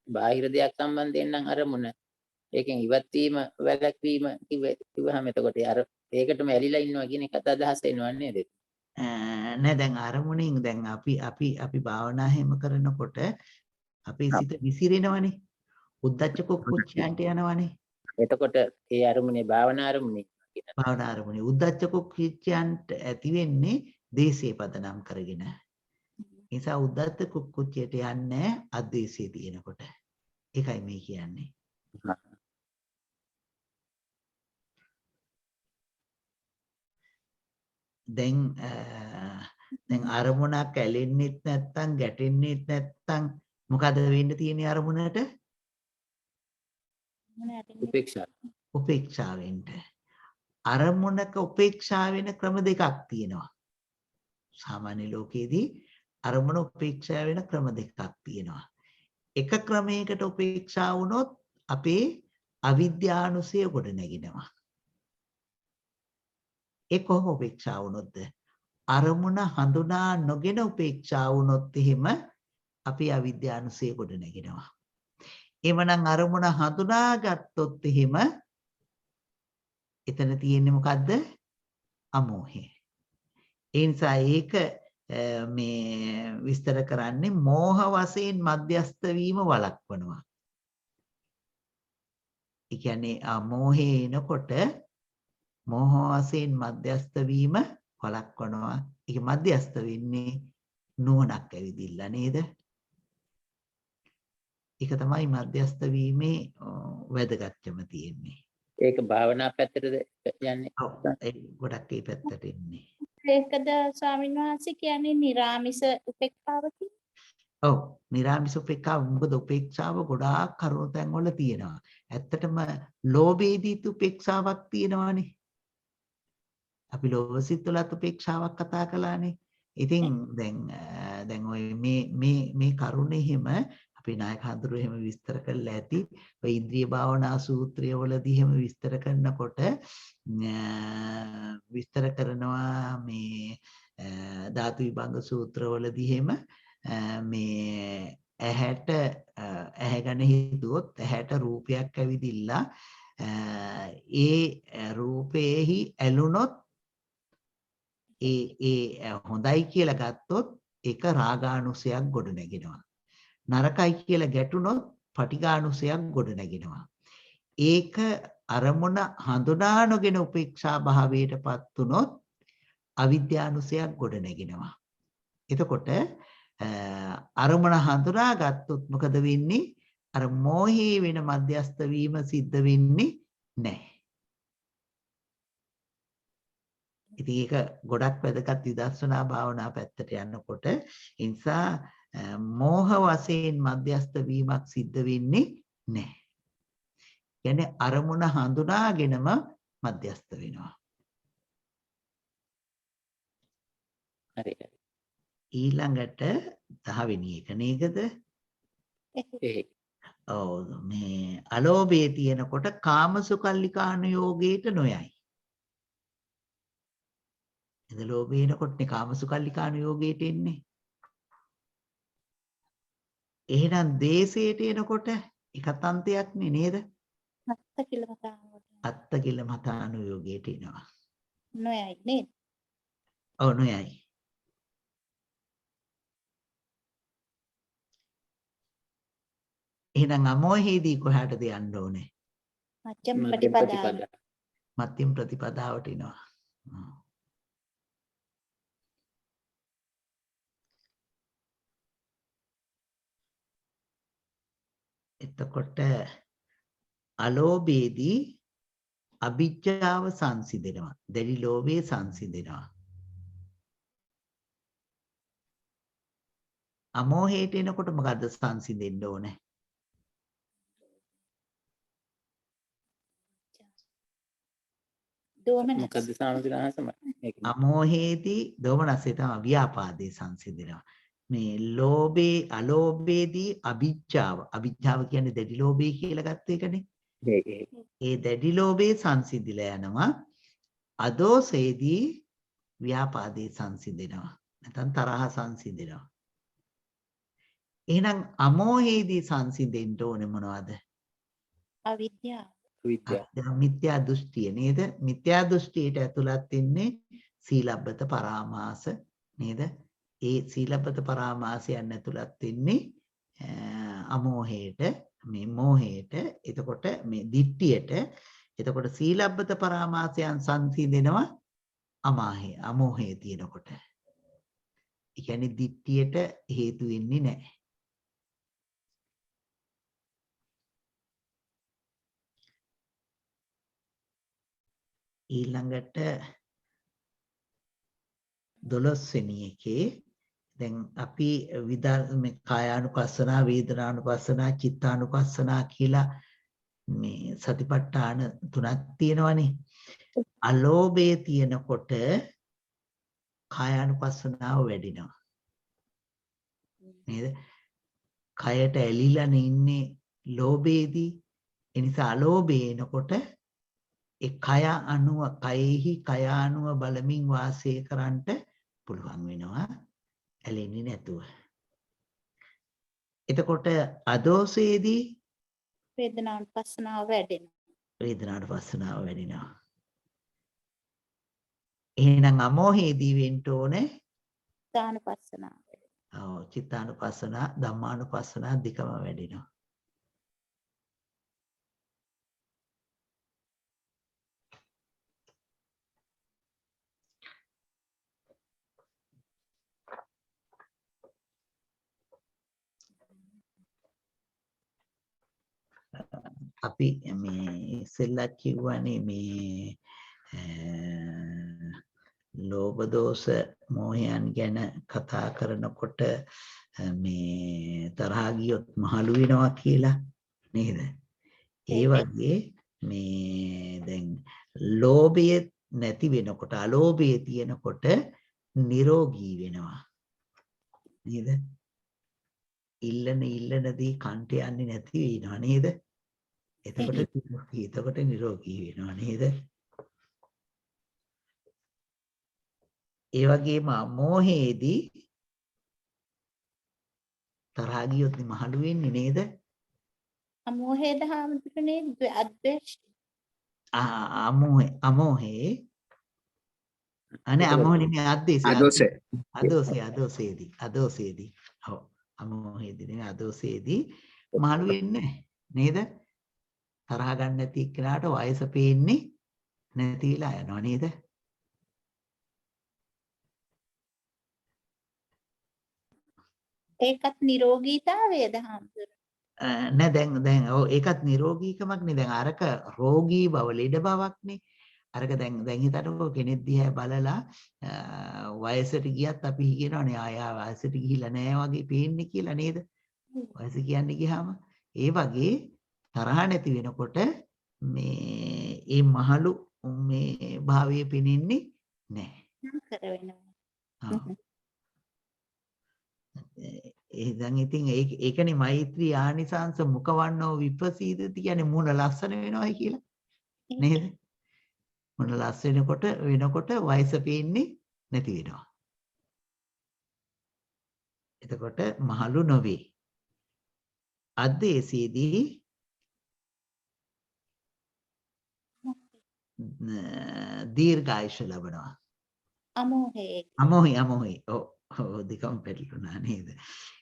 බාහිර දෙයක් සම්බන්ධයෙන් නම් අරමුණ ඒකෙන් ඉවත් වීම වැළැක්වීම කිව්වහම එතකොට අර ඒකටම ඇලිලා ඉන්නවා කියන එක අදහස් එනවා නේද? නෑ දැන් අරමුණෙන් දැන් අපි භාවනා හැම කරනකොට අපේ සිත විසිරෙනවනේ. උද්දච්ච කුක්කුච්චයන්ට යනවනේ. එතකොට ඒ අරමුණේ භාවනා අරමුණේ භාවනා අරමුණේ උද්දච්ච කුක්කුච්චයන්ට ඇති වෙන්නේ දේශේ පදනම් කරගෙන. නිසා උද්දච්ච කුක්කුච්චයට යන්නේ අද්වේෂයේ තියෙනකොට. ඒකයි මේ කියන්නේ. දැන් අරමුණක් ඇලෙන්නෙත් නැත්තම් ගැටෙන්නෙත් නැත්තම් මොකද වෙන්න තියෙන්නේ අරමුණට? උපේක්ෂාවෙන්ට. අරමුණක උපේක්ෂා වෙන ක්‍රම දෙකක් තියෙනවා. සාමාන්‍ය ලෝකයේදී අරමුණ උපේක්ෂා වෙන ක්‍රම දෙකක් තියෙනවා. එක ක්‍රමයකට උපේක්ෂා වුණොත් අපේ අවිද්‍යානුසය ගොඩ නැගිනවා. ඒ කොහොම උපේක්ෂා වුණොත්ද? අරමුණ හඳුනා නොගෙන උපේක්ෂා වුණොත් එහෙම අපේ අවිද්‍යානුසය ගොඩ නැගිනවා. එමනම් අරමුණ හඳුනා ගත්තොත් එහෙම එතන තියෙන්නේ මොකද්ද? අමෝහය. ඒ නිසා ඒක මේ විස්තර කරන්නේ මෝහ වශයෙන් මධ්‍යස්ත වීම වළක්වනවා. ඒ කියන්නේ අමෝහේ එනකොට මෝහ වශයෙන් මධ්‍යස්ත වීම වළක්වනවා. ඒක මධ්‍යස්ත වෙන්නේ නුවණක් ඇවිදින්න නේද? ඒක තමයි මධ්‍යස්ත වීමේ වැදගත්කම තියෙන්නේ. ඒක භාවනා පැත්තටද යන්නේ? ඔව් ඒ ගොඩක් ඒ පැත්තට එන්නේ. ඒකද ස්වාමීන් වහන්සේ කියන්නේ නිරාමිස උපේක්ෂාව කියන්නේ? ඔව් නිරාමිස උපේක්ෂාව. මොකද උපේක්ෂාව ගොඩාක් කරුණු තැන් වල තියෙනවා. ඇත්තටම ලෝභයේදීත් උපේක්ෂාවක් තියෙනවානේ. අපි ලෝභසිත වලත් උපේක්ෂාවක් කතා කළානේ. ඉතින් දැන් ඔය මේ කරුණ එහෙම අපේ නායක හඳුරු එහෙම විස්තර කරලා ඇති. ඔය ඉන්ද්‍රිය භාවනා සූත්‍රය වලදී එහෙම විස්තර කරනකොට විස්තර කරනවා මේ ධාතු විභංග සූත්‍ර වලදී එහෙම මේ ඇහැ ගැන හිතුවොත් ඇහැට රූපයක් ඇවිදිලා ඒ රූපේහි ඇලුනොත් ඒ හොඳයි කියලා ගත්තොත් ඒක රාගානුසයක් ගොඩ නැගෙනවා. නරකයි කියලා ගැටුනොත් පටිඝානුසයක් ගොඩ නැගෙනවා. ඒක අරමුණ හඳුනා නොගෙන උපේක්ෂා භාවයටපත් වුනොත් අවිද්‍යානුසයක් ගොඩ නැගෙනවා. එතකොට අරමුණ හඳුනා ගත්තොත් මොකද වෙන්නේ? අර මෝහේ වෙන මධ්‍යස්ත වීම සිද්ධ වෙන්නේ නැහැ. ඉතින් ඒක ගොඩක් වැදගත් විදර්ශනා භාවනා පැත්තට යනකොට ඒ නිසා මෝහ වශයෙන් මධ්‍යස්ත වීමක් සිද්ධ වෙන්නේ නැහැ. කියන්නේ අරමුණ හඳුනාගෙනම මධ්‍යස්ත වෙනවා. හරි. ඊළඟට 10 වෙනි එක නේද? ඔව් මේ අලෝභයේ තියෙනකොට කාමසුකල්ලිකාන යෝගයට නොයයි. එද ලෝභය එනකොටනේ කාමසුකල්ලිකාන යෝගයට එන්නේ. එහෙනම් දේශයට එනකොට එකත් අන්තයක් නේද? අත්ත කිල මතානු යෝගයට එනවා. නොයයි නේද? ඔව් නොයයි. එහෙනම් අමෝහයේදී කොහාටද යන්න ඕනේ? මධ්‍යම ප්‍රතිපදාව. මධ්‍යම ප්‍රතිපදාවට එනවා. එතකොට අලෝභයේදී අභිජ්ජාව සංසිඳෙනවා. දැඩි ලෝභය සංසිඳෙනවා. අමෝහයට එනකොට මොකද්ද සංසිඳෙන්න ඕනේ? දෝමනස්. මොකද්ද ස්වාමීන් වහන්සේ මේක අමෝහයේදී දෝමනස්සේ තමයි ව්‍යාපාදේ සංසිඳෙනවා. මේ ලෝභේ අලෝභයේදී අවිජ්ජාව කියන්නේ දැඩි ලෝභය කියලා ගත්ත එකනේ. ඒ දැඩි ලෝභේ සංසිඳිලා යනවා. අදෝසේදී ව්‍යාපාදේ සංසිඳෙනවා. නැත්නම් තරහ සංසිඳෙනවා. එහෙනම් අමෝහයේදී සංසිඳෙන්න ඕනේ මොනවද? අවිද්‍යාව. විද්‍යාව මිත්‍යා දෘෂ්ටිය නේද? මිත්‍යා දෘෂ්ටියට ඇතුළත් වෙන්නේ සීලබ්බත පරාමාස නේද? ඒ සීලබ්බත පරාමාසයන් ඇතුළත් වෙන්නේ අමෝහයට, මේ මෝහයට, එතකොට මේ දිට්ඨියට. එතකොට සීලබ්බත පරාමාසයන් සංසිඳෙනවා අමෝහය තියෙනකොට. ඒ කියන්නේ දිට්ඨියට හේතු වෙන්නේ නැහැ. ඊළඟට 12 වෙනි එකේ දැන් අපි මේ කායානුපස්සනා, වේදනානුපස්සනා, චිත්තානුපස්සනා කියලා මේ සතිපට්ඨාන තුනක් තියෙනවනේ. අලෝභය තියෙනකොට කායානුපස්සනාව වැඩිනවා. නේද? කයට ඇලිලා ඉන්නේ ලෝභයේදී. ඒ නිසා අලෝභය එනකොට ඒ කය අනුව, කයෙහි කය අනුව බලමින් වාසය කරන්නට පුළුවන් වෙනවා, ඇලෙන්නේ නැතුව. එතකොට අදෝසයේදී වේදනානුපස්සනාව වැඩෙනවා. වේදනානුපස්සනාව වැඩිනවා. එහෙනම් අමෝහයේදී වෙන්න ඕනේ දානුපස්සනාව. චිත්තානුපස්සනා, ධම්මානුපස්සනා දෙකම වැඩිනවා. අපි මේ ඉස්සෙල්ලා කිව්වනේ මේ ලෝභ දෝෂ මෝහයන් ගැන කතා කරනකොට මේ තරහා ගියොත් මහලු වෙනවා කියලා නේද? ඒ වගේ මේ දැන් ලෝභය නැති වෙනකොට, අලෝභය තියෙනකොට නිරෝගී වෙනවා නේද? ඉල්ලන දී කන්ට යන්නේ නැති වෙනවා නේද? එතකොට නිරෝගී වෙනවා නේද? ඒ වගේම මෝහයේදී තරහ ගියොත් මහලු වෙන්නේ නේද? අමෝහයද හාමුදුරනේ අද්වේෂ. අමෝහේ අනේ අමෝහනේ අදෝසේදී ඔව් අමෝහේදී නෙවෙයි අදෝසේදී මහලු වෙන්නේ නේද? තරහ ගන්න නැති එක්කනට වයස පේන්නේ නැතිලා යනවා නේද? ඒකත් නිරෝගීතාවයද හාමුදුර? නෑ දැන් ඔව් ඒකත් නිරෝගීකමක් නේ. දැන් අරක රෝගී බව, ලෙඩ බවක්නේ. අරක දැන් හිතන්නකෝ කෙනෙක් දිහා බලලා වයසට ගියත් අපි කියනවනේ ආයා වයසට ගිහිලා නෑ වගේ පේන්නේ කියලා නේද? වයස කියන්නේ ගියාම ඒ වගේ තරහ නැති වෙනකොට මේ මහලු මේ භාවයේ පෙනෙන්නේ නැහැ. දැන් ඉතින් ඒකනේ මෛත්‍රී ආනිසංස මුඛවන්නෝ විපසීදති කියන්නේ මුණ ලස්සන වෙනවයි කියලා නේද? මුණ ලස්සන වෙනකොට වයස පේන්නේ නැති වෙනවා. එතකොට මහලු නොවේ. අද්දේසීදී දීර්ඝායුෂ ලැබනවා. අමෝහේ ඔව් දෙකම පැටලුණා නේද?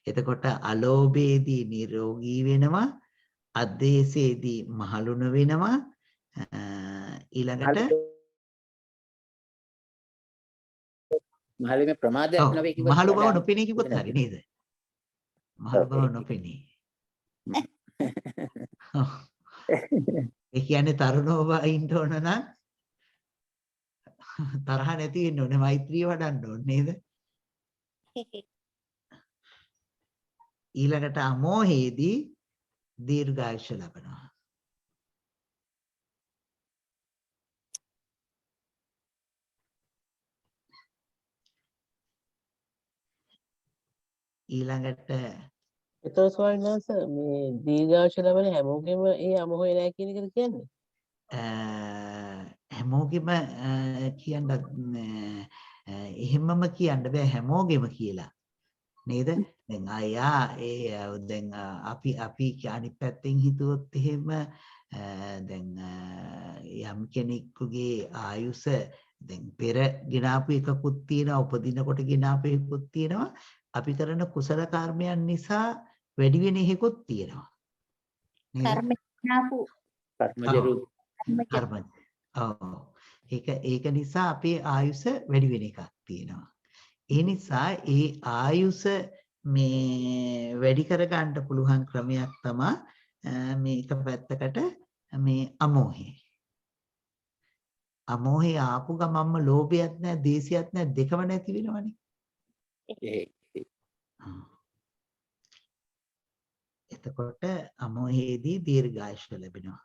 එතකොට අලෝභයේදී නිරෝගී වෙනවා, අද්දේශයේදී මහලුන වෙනවා, ඊළඟට මහලුමේ ප්‍රමාදයක් නෙවෙයි කිව්වොත් මහලු බව නොපෙනී කිව්වොත් හරි නේද? මහලු බව නොපෙනී. ඒ කියන්නේ තරුණව ඉන්න ඕන නම් තරහ නැති වෙන්න ඕනේ, මෛත්‍රිය වඩන්න ඕනේ නේද? ඊළඟට අමෝහයේදී දීර්ඝායුෂ ලබනවා. ඊළඟට එතකොට ස්වාමීන් වහන්සේ මේ දීර්ඝායුෂ ලැබෙන හැමෝගෙම ඒ අමෝහය නැහැ කියන එකද කියන්නේ? හැමෝගෙම කියන්න එහෙමම කියන්න බෑ හැමෝගෙම කියලා. නේද? දැන් අයියා දැන් අපි අනිත් පැත්තෙන් හිතුවොත් එහෙම දැන් යම් කෙනෙකුගේ ආයුෂ දැන් පෙර ගෙනාපු එකකුත් තියෙනවා උපදිනකොට ගෙනාපු එකකුත් තියෙනවා අපි කරන කුසල කර්මයන් නිසා වැඩි වෙන එකකුත් තියෙනවා. කර්ම නාපු කර්මජ රූප කර්ම. ඔව්. ඒක නිසා අපේ ආයුෂ වැඩි වෙන එකක් තියෙනවා. ඒ නිසා ඒ ආයුෂ මේ වැඩි කර ගන්න පුළුවන් ක්‍රමයක් තමයි මේක පැත්තකට මේ අමෝහය. අමෝහය ආපු ගමන්ම ලෝභයක් නැහැ, දේශයක් නැහැ, දෙකම නැති වෙනවනේ. එතකොට අමෝහයේදී දීර්ඝායුෂ ලැබෙනවා.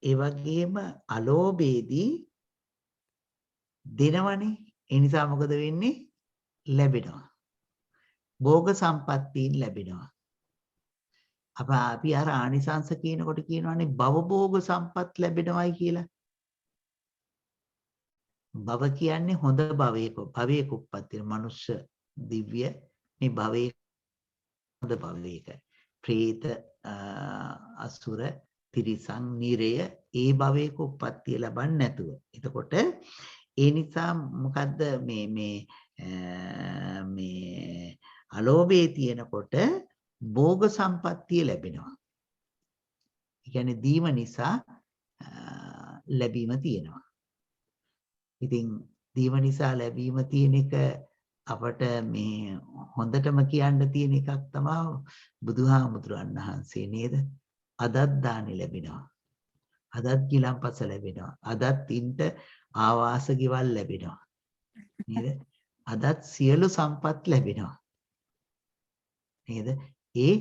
ඒ වගේම අලෝභයේදී දෙනවනේ. ඒ නිසා මොකද වෙන්නේ? ලැබෙනවා. භෝග සම්පත්තීන් ලැබෙනවා. අපි අර ආනිසංස කියනකොට කියනවානේ භවභෝග සම්පත් ලැබෙනවයි කියලා. භව කියන්නේ හොඳ භවයක උප්පත්තිය. මනුෂ්‍ය දිව්‍ය මේ භවයේ හොඳ භවයක. ප්‍රේත අසුර තිරිසන් නිරය ඒ භවයක උප්පත්තිය ලබන්නේ නැතුව. එතකොට ඒ නිසා මොකද්ද මේ අලෝභයේ තියෙනකොට භෝග සම්පත්තිය ලැබෙනවා. ඒ කියන්නේ දීම නිසා ලැබීම තියෙනවා. ඉතින් දීම නිසා ලැබීම තියෙන එක අපට මේ හොඳටම කියන්න තියෙන එකක් තමයි බුදුහාමුදුරන් වහන්සේ නේද? අදත් දානි ලැබෙනවා. අදත් ගිලම්පස ලැබෙනවා. අදත් ඉන්ට ආවාස ගෙවල් ලැබෙනවා. නේද? අදත් සියලු සම්පත් ලැබෙනවා. නේද? ඒ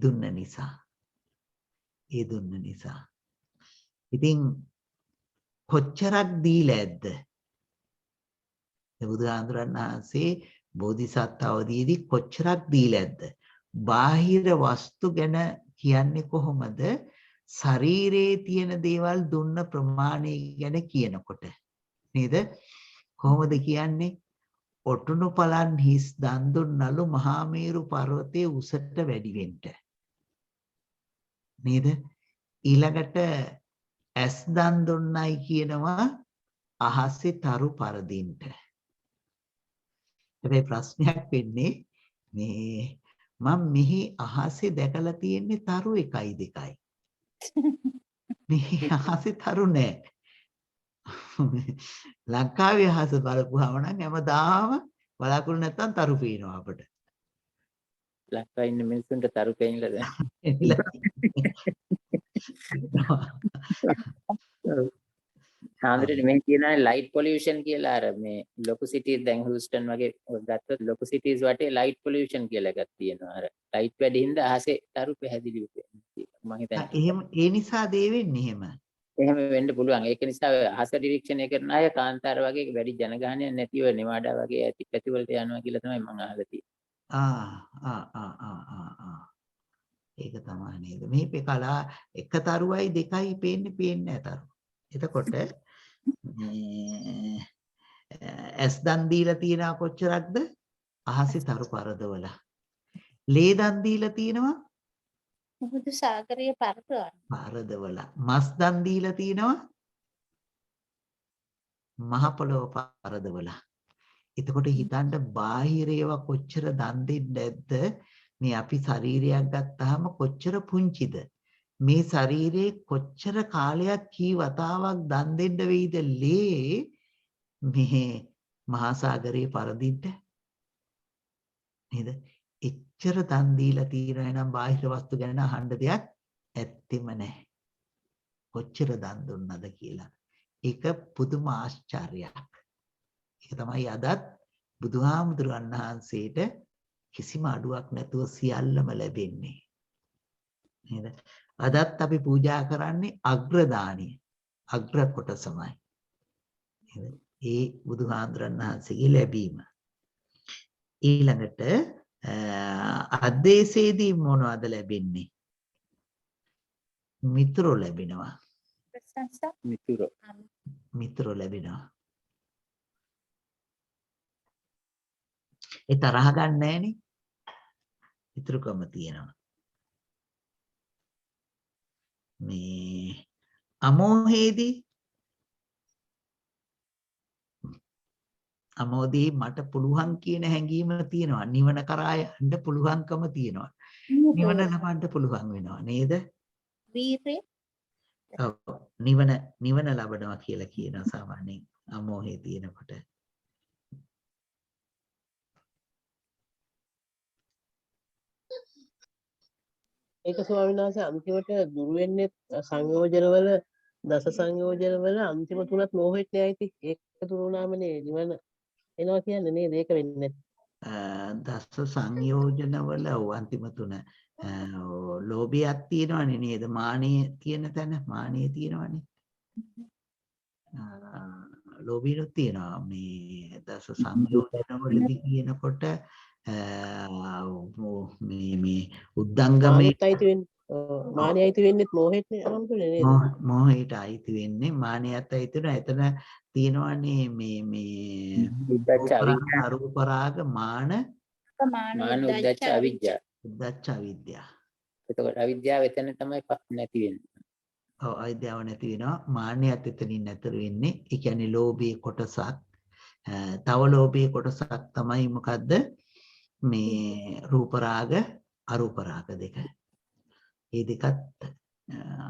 දුන්න නිසා. ඉතින් කොච්චරක් දීලා ඇද්ද? බුදුහාමුදුරන් වහන්සේ බෝධිසත්ව අවදීදී කොච්චරක් දීලා ඇද්ද? බාහිර වස්තු ගැන කියන්නේ කොහොමද? ශරීරයේ තියෙන දේවල් දුන්න ප්‍රමාණය ගැන කියනකොට නේද? කොහොමද කියන්නේ? ඔටුනු පලන් හිස් දන් දුන්නලු මහා මේරු පර්වතයේ උසට වැඩි වෙන්න. නේද? ඊළඟට ඇස් දන් දුන්නයි කියනවා අහසේ තරු පරදින්න. හැබැයි ප්‍රශ්නයක් වෙන්නේ මේ මම මෙහි අහසේ දැකලා තියෙන්නේ තරු 1යි 2යි. මේ අහසේ තරු නැහැ. ලංකාවේ අහස බලපුවාම නම් හැමදාම බලාකුළු නැත්තම් තරු පේනවා අපිට. ලංකාවේ ඉන්න මිනිස්සුන්ට තරු පෙන්නලා දැන්. ආන්දරේ මේ කියනනේ ලයිට් පොලියුෂන් කියලා අර මේ ලොකු සිටිස් දැන් හූස්ටන් වගේ ගත්තොත් ලොකු සිටිස් වටේ ලයිට් පොලියුෂන් කියලා එකක් තියෙනවා. අර ලයිට් වැඩි හින්දා අහසේ තරු පැහැදිලිව පේනවා. මම හිතන්නේ. එහෙම ඒ නිසා දේ වෙන්නේ එහෙම. එහෙම වෙන්න පුළුවන්. ඒක නිසා අහස නිරීක්ෂණය කරන අය කාන්තාර වගේ වැඩි ජනගහනයක් නැතිව නෙවාඩා වගේ ඇති පැතිවලට යනවා කියලා තමයි මම අහලා තියෙන්නේ. ඒක තමයි නේද? මේ කලා එක තරුවයි දෙකයි පේන්නේ නැහැ තරු. එතකොට ඇස් දන් දීලා තියනා කොච්චරක්ද? අහසේ තරු පරදවල. ලේ දන් දීලා තියනවා මුහුදු සාගරයේ පරදවල. මස් දන් දීලා තියනවා මහ පොළොව පරදවල. එතකොට හිතන්න බාහිර ඒවා කොච්චර දන් දෙන්නේ නැද්ද? මේ අපි ශරීරයක් ගත්තාම කොච්චර පුංචිද? මේ ශරීරේ කොච්චර කාලයක් කී වතාවක් දන් දෙන්න වෙයිද ලේ මේ මහා සාගරයේ පරදින්න නේද? එච්චර දන් දීලා තියෙනවා නම් බාහිර වස්තු ගැන අහන්න දෙයක් ඇත්තෙම නැහැ. කොච්චර දන් දුන්නද කියලා. ඒක පුදුම ආශ්චර්යයක්. ඒක තමයි අදත් බුදුහාමුදුරන් වහන්සේට කිසිම අඩුවක් නැතුව සියල්ලම ලැබෙන්නේ. නේද? අදත් අපි පූජා කරන්නේ අග්‍රදානිය. අග්‍ර කොටසමයි. නේද? ඒ බුදුහාමුදුරන් වහන්සේගේ ලැබීම. ඊළඟට අද්දේශයේදී මොනවද ලැබෙන්නේ? මිත්‍රෝ ලැබෙනවා. ප්‍රශංසා මිතුරෝ. මිත්‍රෝ ලැබෙනවා. ඒ තරහ ගන්න නැහනේ. මිත්‍රකම තියෙනවා. මේ අමෝහේදී අමෝදී මට පුළුවන් කියන හැඟීම තියෙනවා. නිවන කරා යන්න පුළුවන්කම තියෙනවා. නිවන ලබන්න පුළුවන් වෙනවා නේද? වීරය ඔව්. නිවන ලබනවා කියලා කියනවා සාමාන්‍යයෙන් අමෝහේ තියෙනකොට. ඒක ස්වාමීන් වහන්සේ අන්තිමට දුරු වෙන්නේ සංයෝජනවල දස සංයෝජනවල අන්තිම තුනත් මෝහෙත් න්යායති. ඒක දුරු වුණාමනේ නිවන එනවා කියන්නේ නේද? ඒක වෙන්නේ. දස සංයෝජනවල අන්තිම තුන ලෝභයක් තියෙනවනේ නේද? මානිය තියෙන තැන මානිය තියෙනවනේ. ලෝභිනුත් තියෙනවා. මේ දස සංයෝජනවලදී කියනකොට මේ උද්දංගමේ මානෙත් අයිති වෙන්නේ. මානෙ අයිති වෙන්නේත් මෝහෙත් නේ නේද? මෝහයට අයිති වෙන්නේ මානියත් අයිති වෙනවා. එතන තියෙනවනේ මේ උද්දච්ච අවිද්‍යාව. අරූප රාග මාන මාන මාන උද්දච්ච අවිද්‍යාව. උද්දච්ච අවිද්‍යාව. එතකොට අවිද්‍යාව එතන තමයි නැති වෙන්නේ. ඔව් අවිද්‍යාව නැති වෙනවා. මාන්නයත් එතනින් නැතර වෙන්නේ. ඒ කියන්නේ ලෝභයේ කොටසක්. තව ලෝභයේ කොටසක් තමයි මොකද්ද? මේ රූප රාග අරූප රාග දෙක. මේ දෙකත්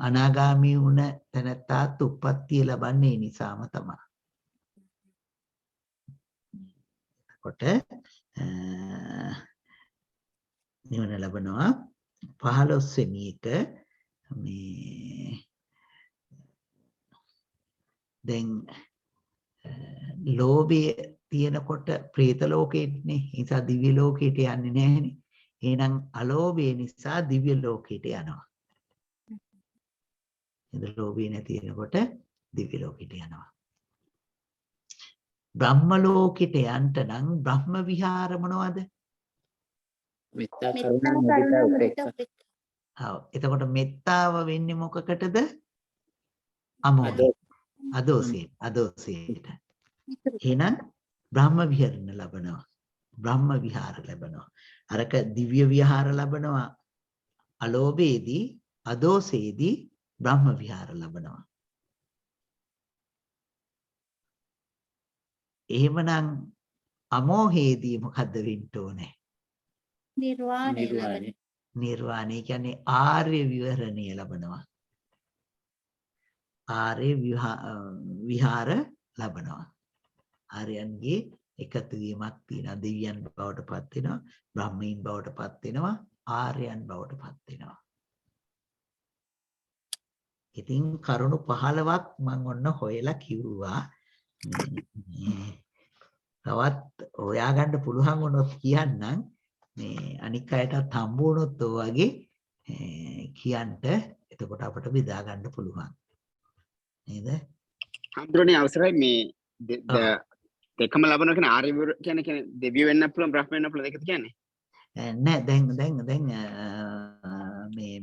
අනාගාමී වුණ තැනැත්තාත් උප්පත්තිය ලබන්නේ නිසාම තමයි. කොට නිවන ලබනවා 15 වෙනි එක මේ දැන් ලෝභය තියෙනකොට പ്രേත ලෝකෙටනේ නිසා දිව්‍ය ලෝකෙට යන්නේ නැහැනේ. එහෙනම් අලෝභය නිසා දිව්‍ය ලෝකෙට යනවා. ඉතින් ලෝභය නැති වෙනකොට දිව්‍ය ලෝකෙට යනවා. බ්‍රහ්ම ලෝකෙට යන්න නම් බ්‍රහ්ම විහාර මොනවද? මෙත්තා කරුණා මුදිතා උපේක්ෂා. ඔව්. එතකොට මෙත්තාව වෙන්නේ මොකකටද? අදෝසයට. එහෙනම් බ්‍රහ්ම විහරණ ලබනවා. බ්‍රහ්ම විහාර ලැබනවා. අරක දිව්‍ය විහාර ලබනවා අලෝභයේදී, අදෝසයේදී බ්‍රහ්ම විහාර ලබනවා. එහෙමනම් අමෝහයේදී මොකද්ද වෙන්න ඕනේ? නිර්වාණය නිර්වාණය කියන්නේ ආර්ය විවරණය ලබනවා. ආර්ය විහාර ලබනවා. ආර්යයන්ගේ එකතු වීමක් තියෙනවා. දෙවියන් බවට පත් වෙනවා, බ්‍රහ්මීන් බවට පත් වෙනවා, ආර්යයන් බවට පත් වෙනවා. ඉතින් කරුණු 15ක් මම ඔන්න හොයලා කිව්වා. තවත් හොයාගන්න පුළුවන් වුණොත් කියන්නම්. මේ අනික් අයටත් හම්බ වුණොත් ඔය වගේ කියන්න. එතකොට අපිට බෙදා ගන්න පුළුවන්. නේද? හඳුරන්නේ අවසරයි මේ දෙකම ලබනවා කියන ආර්ය කියන්නේ දෙවියෝ වෙන්න පුළුවන් බ්‍රහ්ම වෙන්න පුළුවන් ඒකද කියන්නේ? නෑ දැන්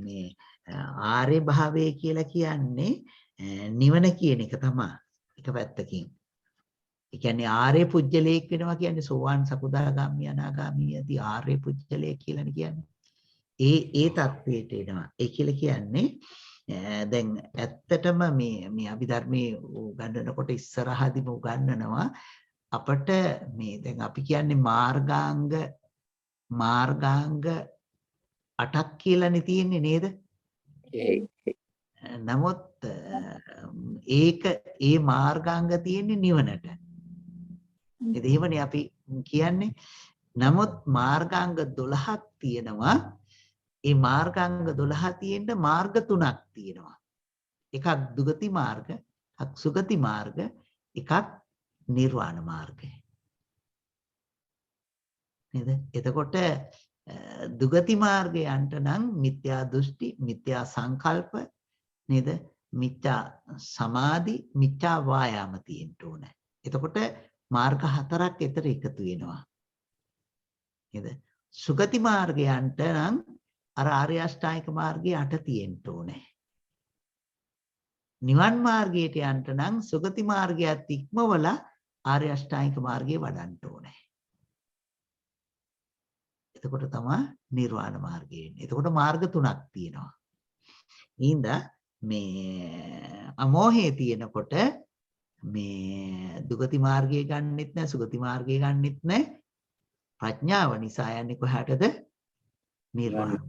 මේ ආර්ය භාවය කියලා කියන්නේ නිවන කියන එක තමයි. එක පැත්තකින්. ඒ කියන්නේ ආර්ය පුජ්‍යලයක් වෙනවා කියන්නේ සෝවාන් සකුදාගාමී අනාගාමී යදී ආර්ය පුජ්‍යලයක් කියලානේ කියන්නේ. ඒ தത്വයට එනවා. ඒ කියලා කියන්නේ දැන් ඇත්තටම මේ අභිධර්මයේ උගන්වනකොට ඉස්සරහදීම උගන්වනවා අපට මේ දැන් අපි කියන්නේ මාර්ගාංග 8ක් කියලානේ තියෙන්නේ නේද? නමුත් ඒ මාර්ගාංග තියෙන්නේ නිවනට. එහෙමනේ අපි කියන්නේ. නමුත් මාර්ගාංග 12ක් තියෙනවා. ඒ මාර්ගාංග 12 තියෙන්න මාර්ග 3ක් තියෙනවා. එකක් දුගති මාර්ග, එකක් සුගති මාර්ග, එකක් නිර්වාණ මාර්ගය. නේද? එතකොට දුගති මාර්ගයන්ට නම් මිත්‍යා දෘෂ්ටි, මිත්‍යා සංකල්ප නේද? මිත්‍යා සමාධි, මිත්‍යා වායාම තියෙන්න ඕන. එතකොට මාර්ග හතරක් එතන එකතු වෙනවා. නේද? සුගති මාර්ගයන්ට නම් අර ආර්ය අෂ්ටාංගික මාර්ගයේ අට තියෙන්න ඕනේ. නිවන් මාර්ගයට යන්න නම් සුගති මාර්ගයත් ඉක්මවලා ආර්ය අෂ්ටාංගික මාර්ගයේ වඩන්න ඕනේ. එතකොට තමයි නිර්වාණ මාර්ගය එන්නේ. එතකොට මාර්ග තුනක් තියෙනවා. ඊඳ මේ අමෝහයේ තියෙනකොට මේ දුගති මාර්ගය ගන්නෙත් නැහැ, සුගති මාර්ගය ගන්නෙත් නැහැ. ප්‍රඥාව නිසා යන්නේ කොහාටද? නිර්වාණ.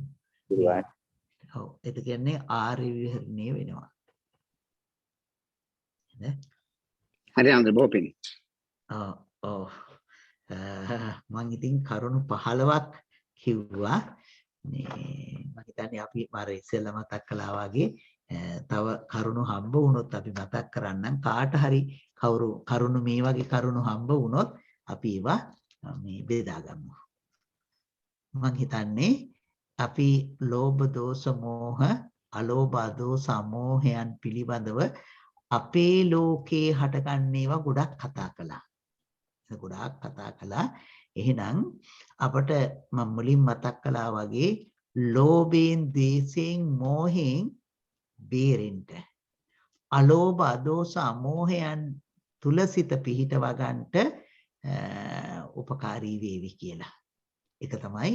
ඔව්. ඒක කියන්නේ ආර්ය විහරණය වෙනවා. හරි අන්දර බොපින්. ඔව්. මම ඉතින් කරුණු 15ක් කිව්වා. මේ මම හිතන්නේ අපි මාර ඉස්සෙල්ලා මතක් කළා වගේ තව කරුණු හම්බ වුණොත් අපි මතක් කරන්නම්. කාට හරි කරුණු මේ වගේ කරුණු හම්බ වුණොත් අපි ඒවා මේ බෙදාගමු. මම හිතන්නේ අපි ලෝභ දෝෂ මෝහ අලෝභ දෝෂ මෝහයන් පිළිබඳව අපේ ලෝකේ හටගන්න ඒවා ගොඩක් කතා කළා. ගොඩාක් කතා කළා. එහෙනම් අපට මම මුලින් මතක් කළා වගේ ලෝභයෙන්, ද්වේෂයෙන්, මෝහයෙන් බේරෙන්න අලෝභ අදෝෂ අමෝහයන් තුල සිත පිහිටව ගන්නට උපකාරී වේවි කියලා. ඒක තමයි.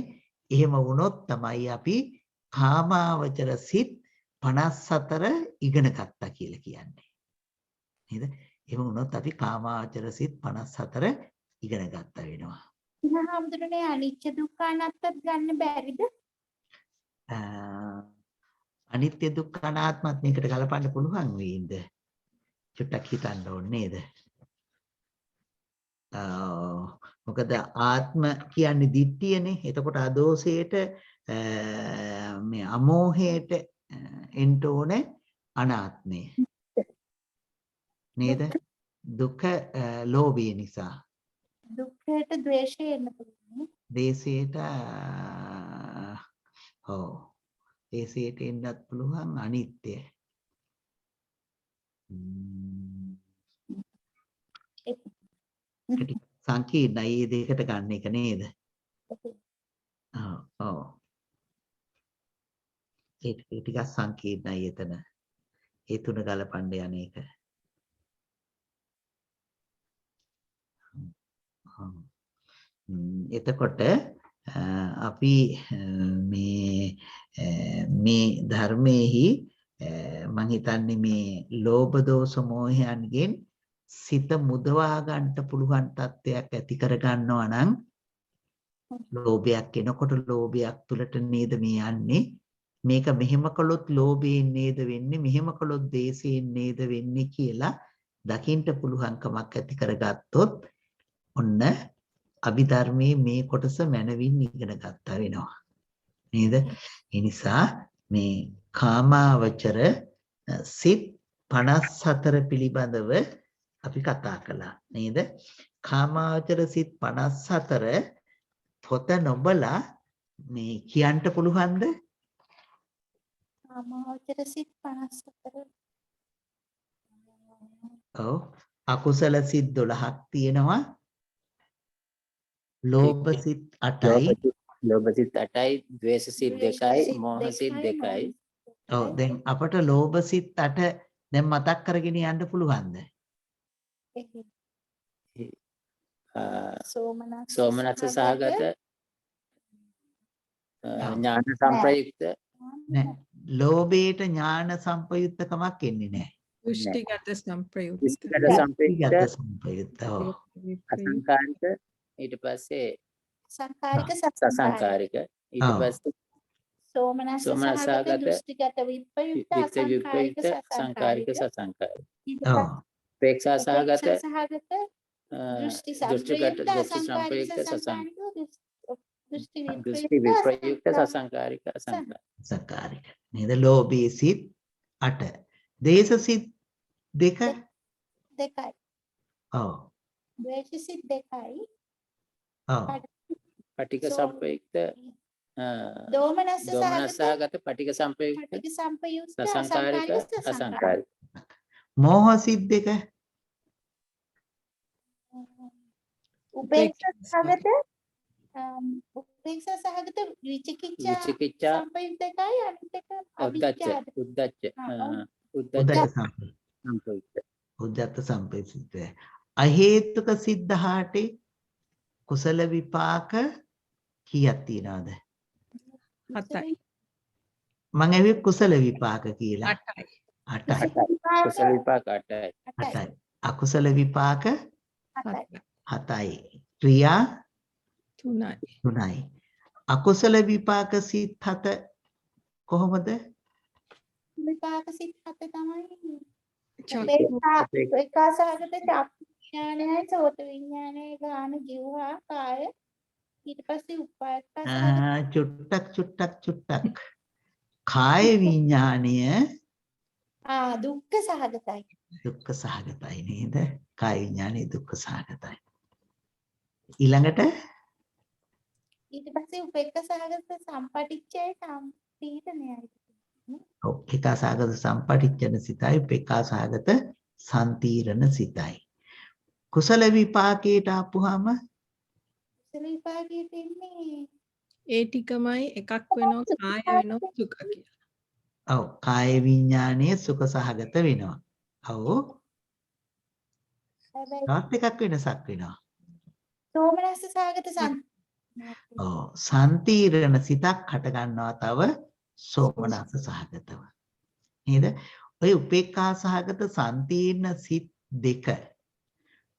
එහෙම වුණොත් තමයි අපි කාමාවචර සිත් 54 ඉගෙන ගත්තා කියලා කියන්නේ. නේද? එහෙම වුණොත් අපි කාමාවචර සිත් 54 ඉගෙන ගත්තා වෙනවා. හාමුදුරනේ අනිච්ච දුක්ඛ අනාත්තත් ගන්න බැරිද? අනිත්‍ය දුක්ඛ අනාත්මත් මේකට ගලපන්න පුළුවන් වෙයිද? චුට්ටක් හිතන්න ඕනේ නේද? මොකද ආත්ම කියන්නේ දිට්ඨියනේ. එතකොට අදෝෂයට මේ අමෝහයට එන්න ඕනේ අනාත්මය. නේද? දුක ලෝභය නිසා. දුක්ඛයට ද්වේෂය එන්න පුළුවන්. දේශයට දේශයට එන්නත් පුළුවන් අනිත්‍ය. සංකීර්ණයි මේ දෙකට ගන්න එක නේද? ඔව්. ඒක ටිකක් සංකීර්ණයි එතන. ඒ තුන ගලපන්න යන එක. එතකොට අපි මේ ධර්මයේහි මම හිතන්නේ මේ ලෝභ දෝෂ මෝහයන්ගෙන් සිත මුදවා ගන්නට පුළුවන් තත්ත්වයක් ඇති කර ගන්නවා නම් ලෝභයක් එනකොට ලෝභයක් තුලට නේද මේ යන්නේ. මේක මෙහෙම කළොත් ලෝභයෙන් නේද වෙන්නේ, මෙහෙම කළොත් දේශයෙන් නේද වෙන්නේ කියලා දකින්න පුළුවන්කමක් ඇති කරගත්තොත් ඔන්න අභිධර්මයේ මේ කොටස මනවින් ඉගෙන ගත්තා වෙනවා නේද? ඒ නිසා මේ කාමාවචර සිත් 54 පිළිබඳව අපි කතා කළා නේද? කාමාවචර සිත් 54 පොත නොබලා මේ කියන්න පුළුවන්ද? කාමාවචර සිත් 54. ඔව්. අකුසල සිත් 12ක් තියෙනවා. ලෝභ සිත් 8යි. ලෝභ සිත් 8යි, ද්වේෂ සිත් 2යි, මෝහ සිත් 2යි. ඔව්. දැන් අපට ලෝභ සිත් 8 දැන් මතක් කරගෙන යන්න පුළුවන්ද? සෝමනස්ස සහගත ඥාන සංප්‍රයුක්ත නෑ. ලෝභයට ඥාන සංපයුත්තකමක් එන්නේ නෑ. දෘෂ්ටිගත සංප්‍රයුක්ත. දෘෂ්ටිගත සංපයුත්ත. ඔව්. අසංකාරික ඊට පස්සේ සංකාරික සසංකාරික ඊට පස්සේ සෝමනස්ස සහගත දෘෂ්ටිගත විප්‍රයුක්ත විප්‍රයුක්ත සංකාරික සසංකාරික ඔව්. ප්‍රේක්ෂා සහගත දෘෂ්ටි දෘෂ්ටිගත සංප්‍රයුක්ත සසංකාරික දෘෂ්ටි විප්‍රයුක්ත සසංකාරික සංකාරික නේද? ලෝභී සිත් 8. දේශ සිත් 2. දෙකයි. ඔව්. ද්වේෂ සිත් 2යි. ඔව්. පටික සෝ- සම්පයුක්ත දෝමනස්ස දෝමනස්සහගත පටික සම්පයුක්ත පටික සම්පයුක්ත සසංකාරික අසංකාරික අසංකාරික මෝහ සිත් දෙක උපේක්ෂා සහගත උපේක්ෂා සහගත විචිකිච්ඡා විචිකිච්ඡා සම්පයුක්තකයි අනිත් එක උද්දච්ච අවිජ්ජාද උද්දච්ච උද්දච්ච උද්දච්ච සම්ප- සම්පයුක්ත උද්දච්ච සම්පේසිත අහේතුක සිත් 18 කුසල විපාක කීයක් තියනවද? 7යි. මම ඇහුවේ කුසල විපාක කියලා. 8යි. 8යි. කුසල විපාක 8යි 8යි. අකුසල විපාක 7යි. 7යි. ක්‍රියා 3යි. 3යි. අකුසල විපාක සිත් 7 කොහොමද? විපාක සිත් හත තමයි චක්කු උපේක්ෂා සහගත චක්ඛු විඥානයයි සෝත විඥානයයි ගාන ජීවහා කාය ඊට පස්සේ උපේක්ෂා චුට්ටක් කාය විඥාණය දුක්ඛ සහගතයි දුක්ඛ සහගතයි නේද? කාය විඥානය දුක්ඛ සහගතයි. ඊළඟට ඊට පස්සේ උපේක්ෂා සහගත සම්පටිච්ඡය සම්පීඩනයයි උපේක්ඛා සහගත සම්පටිච්ඡන සිතයි උපේක්ඛා සහගත සම්තීරණ සිතයි. කුසල විපාකයට ආපුහම කුසල විපාකයේ තින්නේ ඒ ටිකමයි එකක් වෙනවා කාය වෙනවා සුඛ කියලා. ඔව් කාය විඥානය සුඛ සහගත වෙනවා. ඔව් හැබැයි තාත් එකක් වෙනසක් වෙනවා. සෝමනස්ස සහගත ඔව් සම්තීරණ සිතක් හට ගන්නවා තව සෝමනස්ස සහගතව. නේද? ඔය උපේක්ඛා සහගත සම්තීර්ණ සිත් දෙක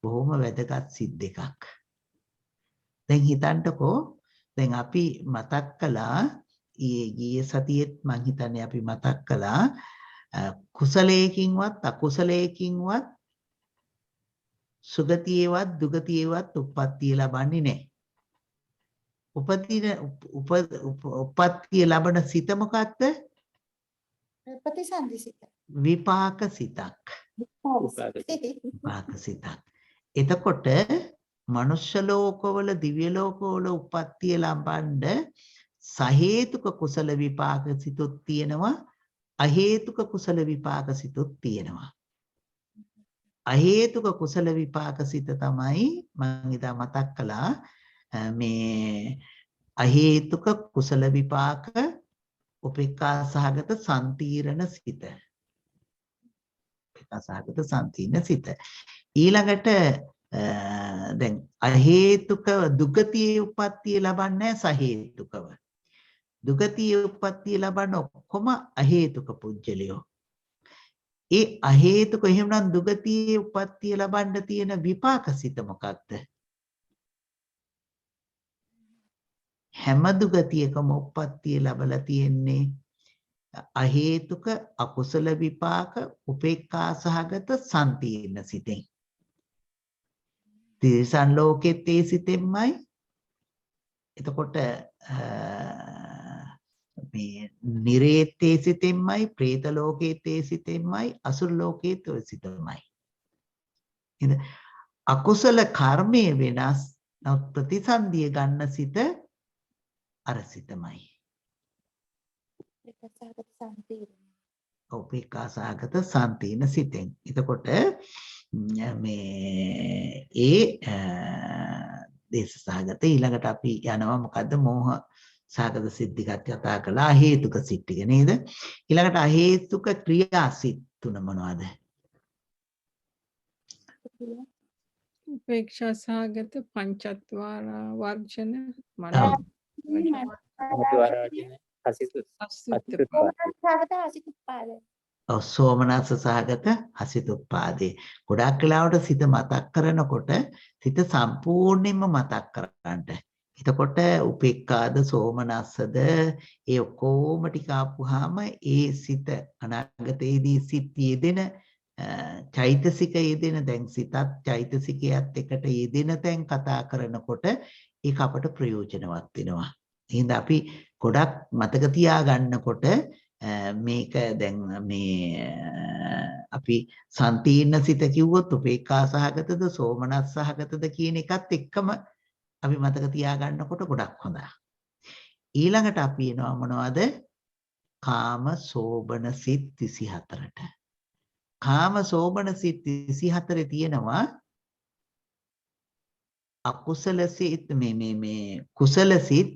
බොහොම වැදගත් සිත් දෙකක්. දැන් හිතන්නකෝ දැන් අපි මතක් කළා ඊයේ සතියේත් මං හිතන්නේ අපි මතක් කළා කුසලයකින්වත් අකුසලයකින්වත් සුගතියේවත් දුගතියේවත් උප්පත්තිය ලබන්නේ නැහැ. උපත්තිය ලබන සිත මොකක්ද? ප්‍රතිසන්දිසිත විපාක සිතක්. විපාක සිතක්. එතකොට මනුෂ්‍ය ලෝකවල දිව්‍ය ලෝකවල උපත්තිය ලබන්න සහේතුක කුසල විපාක සිතුත් තියෙනවා අහේතුක කුසල විපාක සිතුත් තියෙනවා. අහේතුක කුසල විපාක සිත තමයි මම ඉදා මතක් කළා මේ අහේතුක කුසල විපාක උපේක්ඛා සහගත සම්තීරණ සිත. උපේක්ඛා සහගත සම්තීරණ සිත. ඊළඟට දැන් අහේතුක දුගතියේ උප්පත්තිය ලබන්නේ සහේතුකව. දුගතියේ උප්පත්තිය ලබන ඔක්කොම අහේතුක පුජ්‍යලයෝ. ඒ අහේතුක එහෙමනම් දුගතියේ උප්පත්තිය ලබන්න තියෙන විපාක සිත මොකක්ද? හැම දුගතියකම උප්පත්තිය ලැබලා තියෙන්නේ අහේතුක අකුසල විපාක උපේක්ඛා සහගත සම්තීර්ණ සිතෙන්. තිරිසන් ලෝකෙත් ඒ සිතෙන්මයි. එතකොට මේ නිරේත් ඒ සිතෙන්මයි, പ്രേත ලෝකෙත් ඒ සිතෙන්මයි, අසුර ලෝකෙත් ඒ සිතෙන්මයි. නේද? අකුසල කර්මයේ වෙනස් නමුත් ප්‍රතිසන්දිය ගන්න සිත අර සිතමයි. උපේක්ඛා සහගත සම්තීර්ණ සිතෙන්. එතකොට මේ දේශ සහගත ඊළඟට අපි යනවා මොකද්ද මෝහ සහගත සිත් ටිකක් කතා කළා හේතුක සිත් ටික නේද? ඊළඟට අහේතුක ක්‍රියා සිත් තුන මොනවද? උපේක්ෂා සහගත පංචත්වාර වර්ජන ඔව්. සෝමනස්ස සහගත හසිතුප්පාදේ. ගොඩක් වෙලාවට සිත මතක් කරනකොට සිත සම්පූර්ණයෙන්ම මතක් කරගන්න. එතකොට උපේක්ඛාද සෝමනස්සද ඒ ඔක්කොම ටික ආපුවාම ඒ සිත අනාගතයේදී සිත් යෙදෙන චෛතසික යෙදෙන දැන් සිතත් චෛතසිකයත් එකට යෙදෙන තැන් කතා කරනකොට ඒක අපට ප්‍රයෝජනවත් වෙනවා. එහෙනම් අපි ගොඩක් මතක තියාගන්නකොට මේක දැන් මේ අපි සම්තීර්ණ සිත කිව්වොත් උපේක්ඛා සහගතද සෝමනස් සහගතද කියන එකත් එක්කම අපි මතක තියාගන්නකොට ගොඩක් හොඳයි. ඊළඟට අපි එනවා මොනවද? කාම සෝබන සිත් 24ට. කාම සෝබන සිත් 24 තියෙනවා අකුසල සිත් මේ කුසල සිත්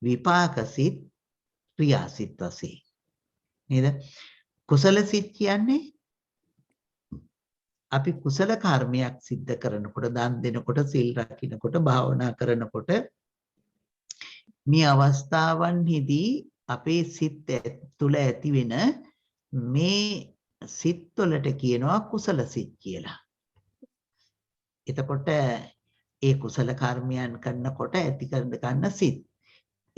විපාක සිත් ක්‍රියා සිත් වශයෙන්. නේද? කුසල සිත් කියන්නේ අපි කුසල කර්මයක් සිද්ධ කරනකොට, දන් දෙනකොට, සීල් රකින්නකොට, භාවනා කරනකොට මේ අවස්ථාවන්හිදී අපේ සිත් තුළ ඇති වෙන මේ සිත් වලට කියනවා කුසල සිත් කියලා. එතකොට ඒ කුසල කර්මයන් කරනකොට ඇති කරගන්න සිත්.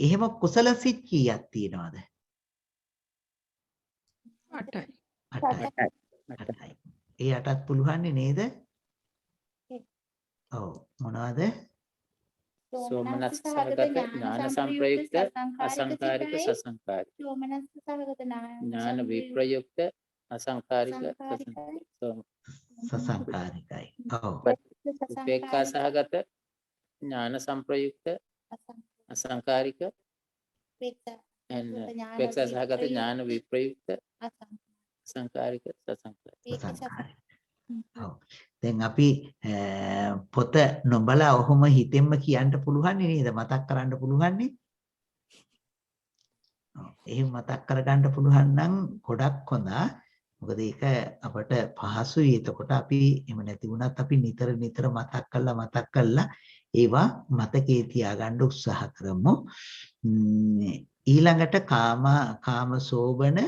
එහෙම කුසල සිත් කීයක් තියෙනවද? 8යි. 8යි. ඒ 8ත් පුළුවන්නේ නේද? ඔව්. මොනවද? සෝමනස්ස සහගත ඥාන සංප්‍රයුක්ත අසංකාරික සසංකාරික. සෝමනස්ස සහගත ඥාන විප්‍රයුක්ත අසංකාරික සසංකාරිකයි. ඔව්. උපේක්ඛා සහගත ඥාන සංප්‍රයුක්ත අසංකාරික උපේක්ඛා සහගත ඥාන විප්‍රයුක්ත අසංකාරික සසංකාරික. ඔව්. දැන් අපි පොත නොබලා ඔහොම හිතෙන්ම කියන්න පුළුවන් නේද? මතක් කරන්න පුළුවන් නේ? ඔව්. එහෙම මතක් කරගන්න පුළුවන් නම් ගොඩක් හොඳයි. මොකද ඒක අපට පහසුයි. එතකොට අපි එහෙම නැති වුණත් අපි නිතර මතක් කරලා ඒවා මතකේ තියාගන්න උත්සාහ කරමු. ඊළඟට කාම සෝබන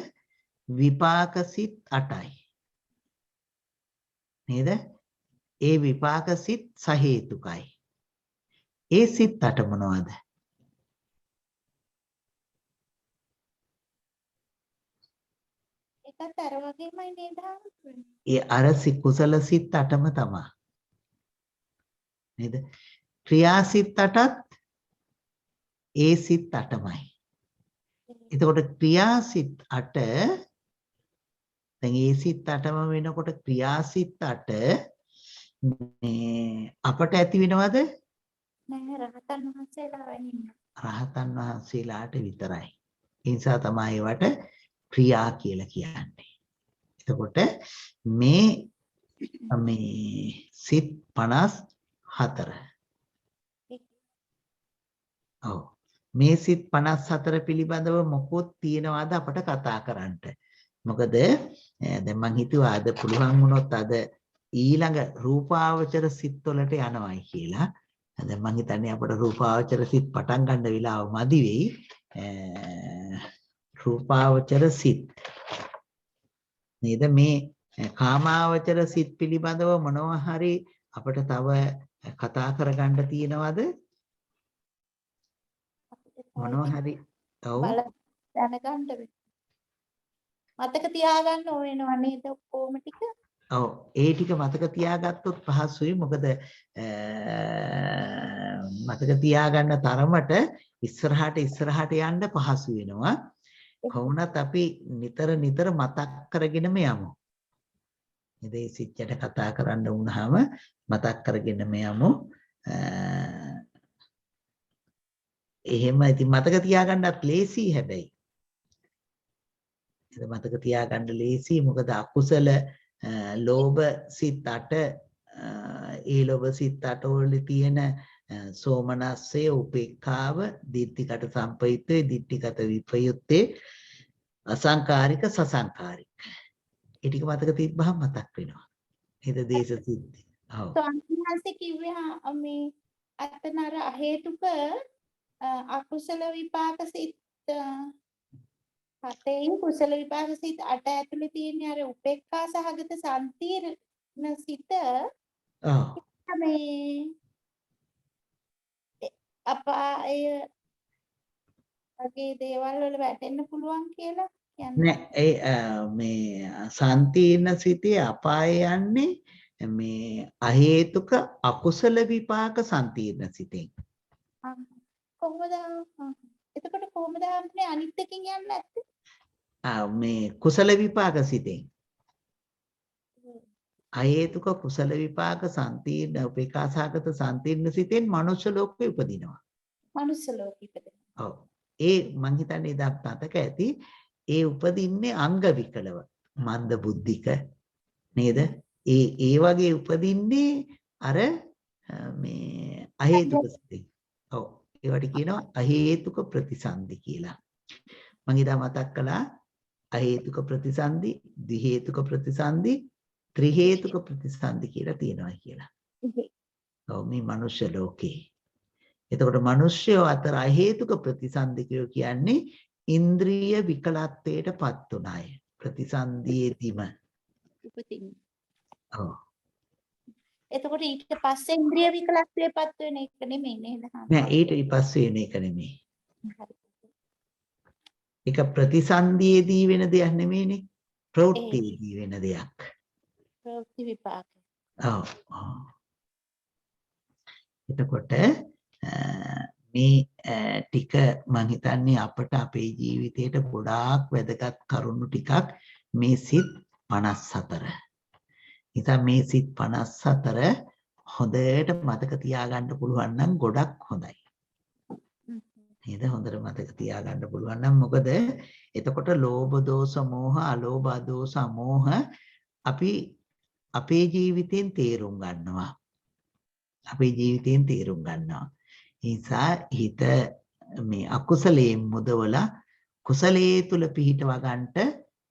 විපාක සිත් 8යි. නේද? ඒ විපාක සිත් සහේතුකයි. ඒ සිත් 8 මොනවද? ඒකත් අර වගේමයි නේද? ඒ අර කුසල සිත් 8ම තමයි. නේද? ක්‍රියා සිත් 8ත් ඒ සිත් 8මයි. එතකොට ක්‍රියා සිත් 8 දැන් ඒ සිත් 8ම වෙනකොට ක්‍රියා සිත් 8 මේ අපට ඇති වෙනවද? නෑ රහතන් වහන්සේලා වෙන්නේ. රහතන් වහන්සේලාට විතරයි. ඒ නිසා තමයි ඒවට ක්‍රියා කියලා කියන්නේ. එතකොට මේ සිත් 54. ඔව්. මේ සිත් 54 පිළිබඳව මොකොත් තියනවාද අපට කතා කරන්න. මොකද දැන් මං හිතුවා අද පුළුවන් වුණොත් අද ඊළඟ රූපාවචර සිත් වලට යනවායි කියලා. දැන් මං හිතන්නේ අපට රූපාවචර සිත් පටන් ගන්න වෙලාව මදි වෙයි. රූපාවචර සිත් නේද? මේ කාමාවචර සිත් පිළිබඳව මොනවා හරි අපිට තව කතා කරගන්න තියෙනවද? මොනවා හරි ඔව් දැනගන්න මතක තියාගන්න ඕනෙනවා නේද ඔක්කොම ටික? ඔව් ඒ ටික මතක තියාගත්තොත් පහසුයි. මොකද මතක තියාගන්න තරමට ඉස්සරහට යන්න පහසු වෙනවා. කොහොමත් අපි නිතර මතක් කරගෙනම යමු. ඉතින් සිච්චට කතා කරන්න වුණාම මතක් කරගෙනම යමු. එහෙම ඉතින් මතක තියාගන්නත් ලේසි හැබැයි. ඒක මතක තියාගන්න ලේසි. මොකද අකුසල ලෝභ සිත් 8 ඒ ලෝභ සිත් 8 වල තියෙන සෝමනස්සය, උපේක්ඛාව, දිට්ඨිකට සම්පයුත්තේ, දිට්ඨිගත විපයුත්තේ, අසංකාරික සසංකාරික. ඒ ටික මතක තිබ්බහම මතක් වෙනවා. නේද? දේශ සිද්ධි. ඔව්. සංඝාසී කිව්වේ මේ අතන අර හේතුක අකුසල විපාක සිත් 7 කුසල විපාක සිත් 8 ඇතුලේ තියෙන අර උපේක්ඛා සහගත සම්තිර්ණ සිත මේ අපාය වගේ දේවල් වල වැටෙන්න පුළුවන් කියලා කියන්නේ නෑ. මේ සම්තිර්ණ සිතේ අපාය යන්නේ මේ අහේතුක අකුසල විපාක සම්තිර්ණ සිතෙන්. කොහොමද? එතකොට කොහොමද අපේ අනිත් එකකින් යන්නේ නැත්තේ? මේ කුසල විපාක සිතෙන්. අහේතුක කුසල විපාක සම්පීර්ණ උපේක්ඛාසගත සම්පීර්ණ සිතෙන් මනුෂ්‍ය ලෝකෙ උපදිනවා. මනුස්ස ලෝකෙ ඉපදෙනවා. ඔව්. ඒ මං හිතන්නේ ඉදක් මතක ඇති. ඒ උපදින්නේ අංග විකලව. මන්ද බුද්ධික නේද? ඒ වගේ උපදින්නේ අර මේ අහේතුක සිතෙන්. ඔව්. ඒවට කියනවා අහේතුක ප්‍රතිසන්දි කියලා. මං ඉදා මතක් කළා අහේතුක ප්‍රතිසන්දි, ද්වි හේතුක ප්‍රතිසන්දි, ත්‍රි හේතුක ප්‍රතිසන්දි කියලා තියෙනවා කියලා. ඔව් මේ මනුෂ්‍ය ලෝකේ. එතකොට මිනිස්යෝ අතර අහේතුක ප්‍රතිසන්දිකයෝ කියන්නේ ඉන්ද්‍රිය විකලත්වයට පත් වුණ අය. ප්‍රතිසන්දියේදීම. උපදින්නේ. ඔව්. එතකොට ඊට පස්සේ ඉන්ද්‍රිය විකලත්වයටපත් වෙන එක නෙමෙයි නේද? නෑ ඊට පස්සේ වෙන එක නෙමෙයි. හරි. ඒක ප්‍රතිසන්දියේදී වෙන දෙයක් නෙමෙයිනේ. ප්‍රවෘත්තියේදී වෙන දෙයක්. ප්‍රවෘත්ති විපාක. ඔව්. එතකොට මේ ටික මම හිතන්නේ අපට අපේ ජීවිතේට ගොඩාක් වැදගත් කරුණු ටිකක් මේ සිත් 54. ඉතින් මේ සිත් 54 හොඳට මතක තියාගන්න පුළුවන් නම් ගොඩක් හොඳයි. නේද? හොඳට මතක තියාගන්න පුළුවන් නම් මොකද එතකොට ලෝභ දෝෂ මෝහ අලෝභ දෝෂ මෝහ අපි අපේ ජීවිතෙන් තේරුම් ගන්නවා. අපේ ජීවිතයෙන් තේරුම් ගන්නවා. නිසා හිත මේ අකුසලයෙන් මුදවලා කුසලයේ තුල පිහිටව ගන්නට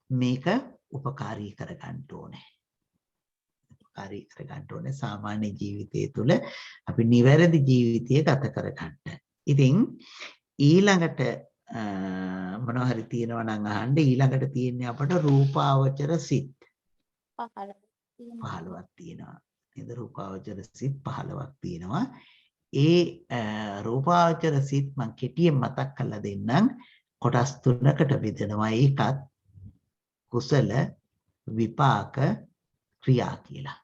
මේක උපකාරී කර ගන්න ඕනේ. උපකාරී කර ගන්න ඕනේ සාමාන්‍ය ජීවිතය තුල අපි නිවැරදි ජීවිතය ගත කර ගන්නට. ඉතින් ඊළඟට මොනවා හරි තියෙනවා නම් අහන්න ඊළඟට තියෙන්නේ අපට රූපාවචර සිත් 15ක් තියෙනවා. නේද? රූපාවචර සිත් 15ක් තියෙනවා. ඒ රූපාවචර සිත් මම කෙටියෙන් මතක් කරලා දෙන්නම්. කොටස් තුනකට බෙදෙනවා. ඒකත් කුසල විපාක ක්‍රියා කියලා.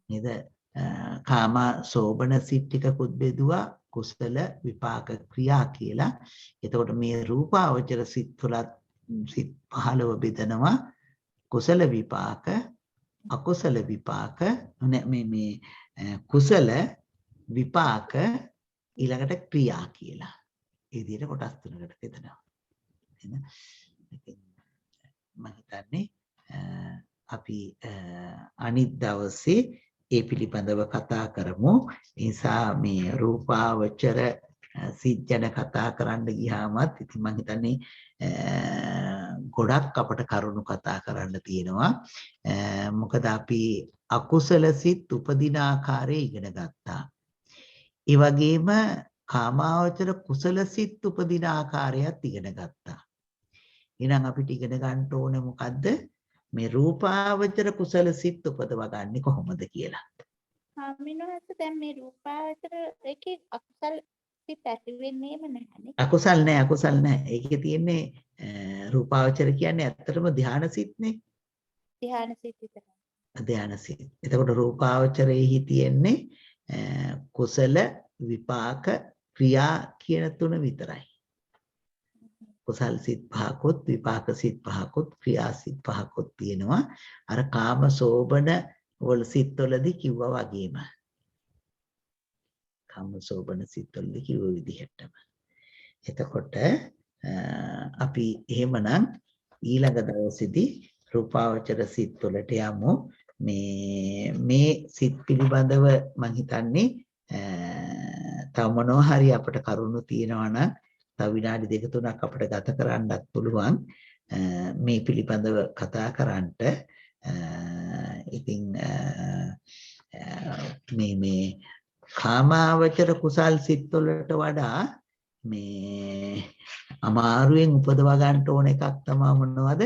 නේද? කාම සෝබන සිත් ටිකකුත් බෙදුවා කුසල විපාක ක්‍රියා කියලා. එතකොට මේ රූපාවචර සිත් තුලත් සිත් 15 බෙදෙනවා. කුසල විපාක අකුසල විපාක මේ කුසල විපාක ඊළඟට ක්‍රියා කියලා. ඒ විදිහට කොටස් තුනකට බෙදනවා. එහෙනම් මම හිතන්නේ අපි අනිත් දවසේ ඒ පිළිබඳව කතා කරමු. ඒ නිසා මේ රූපාවචර සිත් ගැන කතා කරන්න ගියාමත් ඉතින් මම හිතන්නේ ගොඩක් අපට කරුණු කතා කරන්න තියෙනවා. මොකද අපි අකුසල සිත් උපදින ආකාරය ඉගෙන ගත්තා. ඒ වගේම කාමාවචර කුසල සිත් උපදින ආකාරයත් ඉගෙන ගත්තා. එහෙනම් අපිට ඉගෙන ගන්න ඕනේ මොකද්ද? මේ රූපාවචර කුසල සිත් උපදවා ගන්න කොහොමද කියලා. මිනෝහත් දැන් මේ රූපාවචර එකේ අකුසල සිත් ඇති වෙන්නේම නැහැනේ. අකුසල් නැහැ. ඒකේ තියෙන්නේ රූපාවචර කියන්නේ ඇත්තටම ධාන සිත්නේ. ධ්‍යාන සිත් විතරයි. ධාන සිත්. එතකොට රූපාවචරයේහි තියෙන්නේ කුසල විපාක ක්‍රියා කියන තුන විතරයි. කුසල් සිත් පහකොත් විපාක සිත් පහකොත් ක්‍රියා සිත් පහකොත් තියෙනවා. අර කාම සෝබන වල සිත්වලදී කිව්වා වගේම. කාම සෝබන සිත්වලදී කිව්ව විදිහටම. එතකොට අපි එහෙමනම් ඊළඟ දවසේදී රූපාවචර සිත් වලට යමු. මේ සිත් පිළිබඳව මම හිතන්නේ තව මොනවා හරි අපිට කරුණු තියෙනවා නම් තව විනාඩි 2-3ක් අපිට ගත කරන්නත් පුළුවන් මේ පිළිබඳව කතා කරන්නට. ඉතින් මේ කාමාවචර කුසල් සිත් වලට වඩා මේ අමාරුවෙන් උපදවා ගන්න ඕන එකක් තමයි මොනවද?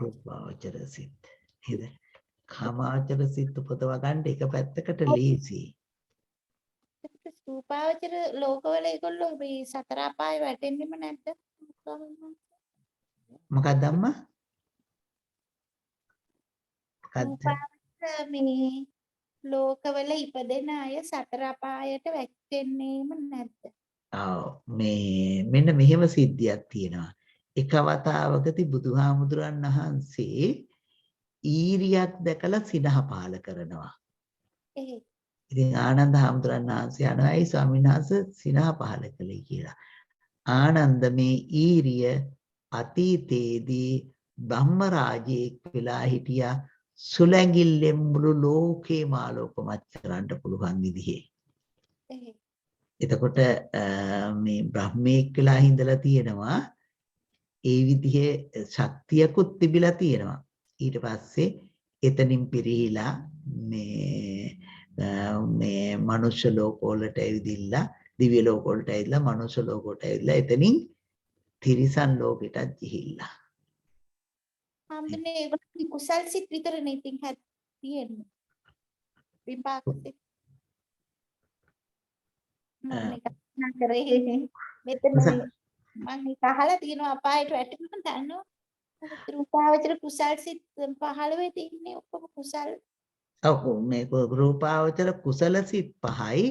රූපාවචර සිත්. නේද? කාමාවචර සිත් උපදවා ගන්න එක පැත්තකට ලීසි. රූපාවචර ලෝකවල ඒගොල්ලෝ මේ සතර අපාය වැටෙන්නෙම නැද්ද? මොකක්ද අම්මා? මොකක්ද? මේ ලෝකවල ඉපදෙන අය සතර අපායට වැටෙන්නේම නැද්ද? ආ මේ මෙන්න මෙහෙම සිද්ධියක් තියෙනවා. එක වතාවකදී බුදුහාමුදුරන් වහන්සේ ඊරියක් දැකලා සිනහ පහල කරනවා. එහෙ. ඉතින් ආනන්ද හාමුදුරන් වහන්සේ අහනවා "ඇයි ස්වාමීන් වහන්සේ සිනහ පහල කළේ" කියලා. ආනන්ද මේ ඊරිය අතීතයේදී බ්‍රහ්ම රාජයෙක් වෙලා හිටියා සුලැඟිල්ලෙන් මුළු ලෝකේම ආලෝකමත් කරන්න පුළුවන් විදිහේ. එහෙ. එතකොට මේ බ්‍රහ්මෙක් වෙලා හිඳලා තියෙනවා ඒ විදිහේ ශක්තියකුත් තිබිලා තියෙනවා. ඊට පස්සේ එතනින් පිරිහිලා මේ මනුෂ්‍ය ලෝකවලට ඇවිදිලා දිව්‍ය ලෝකවලට ඇවිල්ලා මනුෂ්‍ය ලෝකවලට ඇවිල්ලා එතනින් තිරිසන් ලෝකෙටත් ගිහිල්ලා. හම්දුනේ ඒගොල්ලෝ කුසල් සිත් විතරනේ ඉතින් තියෙන්නේ. විපාක සිත්. මම මේක නතරේ මෙතන මම ඒක අහලා තියෙනවා අපායට වැටෙන්න දන්නවා. රූපාවචර කුසල් සිත් 15 තියෙන්නේ ඔක්කොම කුසල්. ඔව් මේ රූපාවචර කුසල සිත් 5යි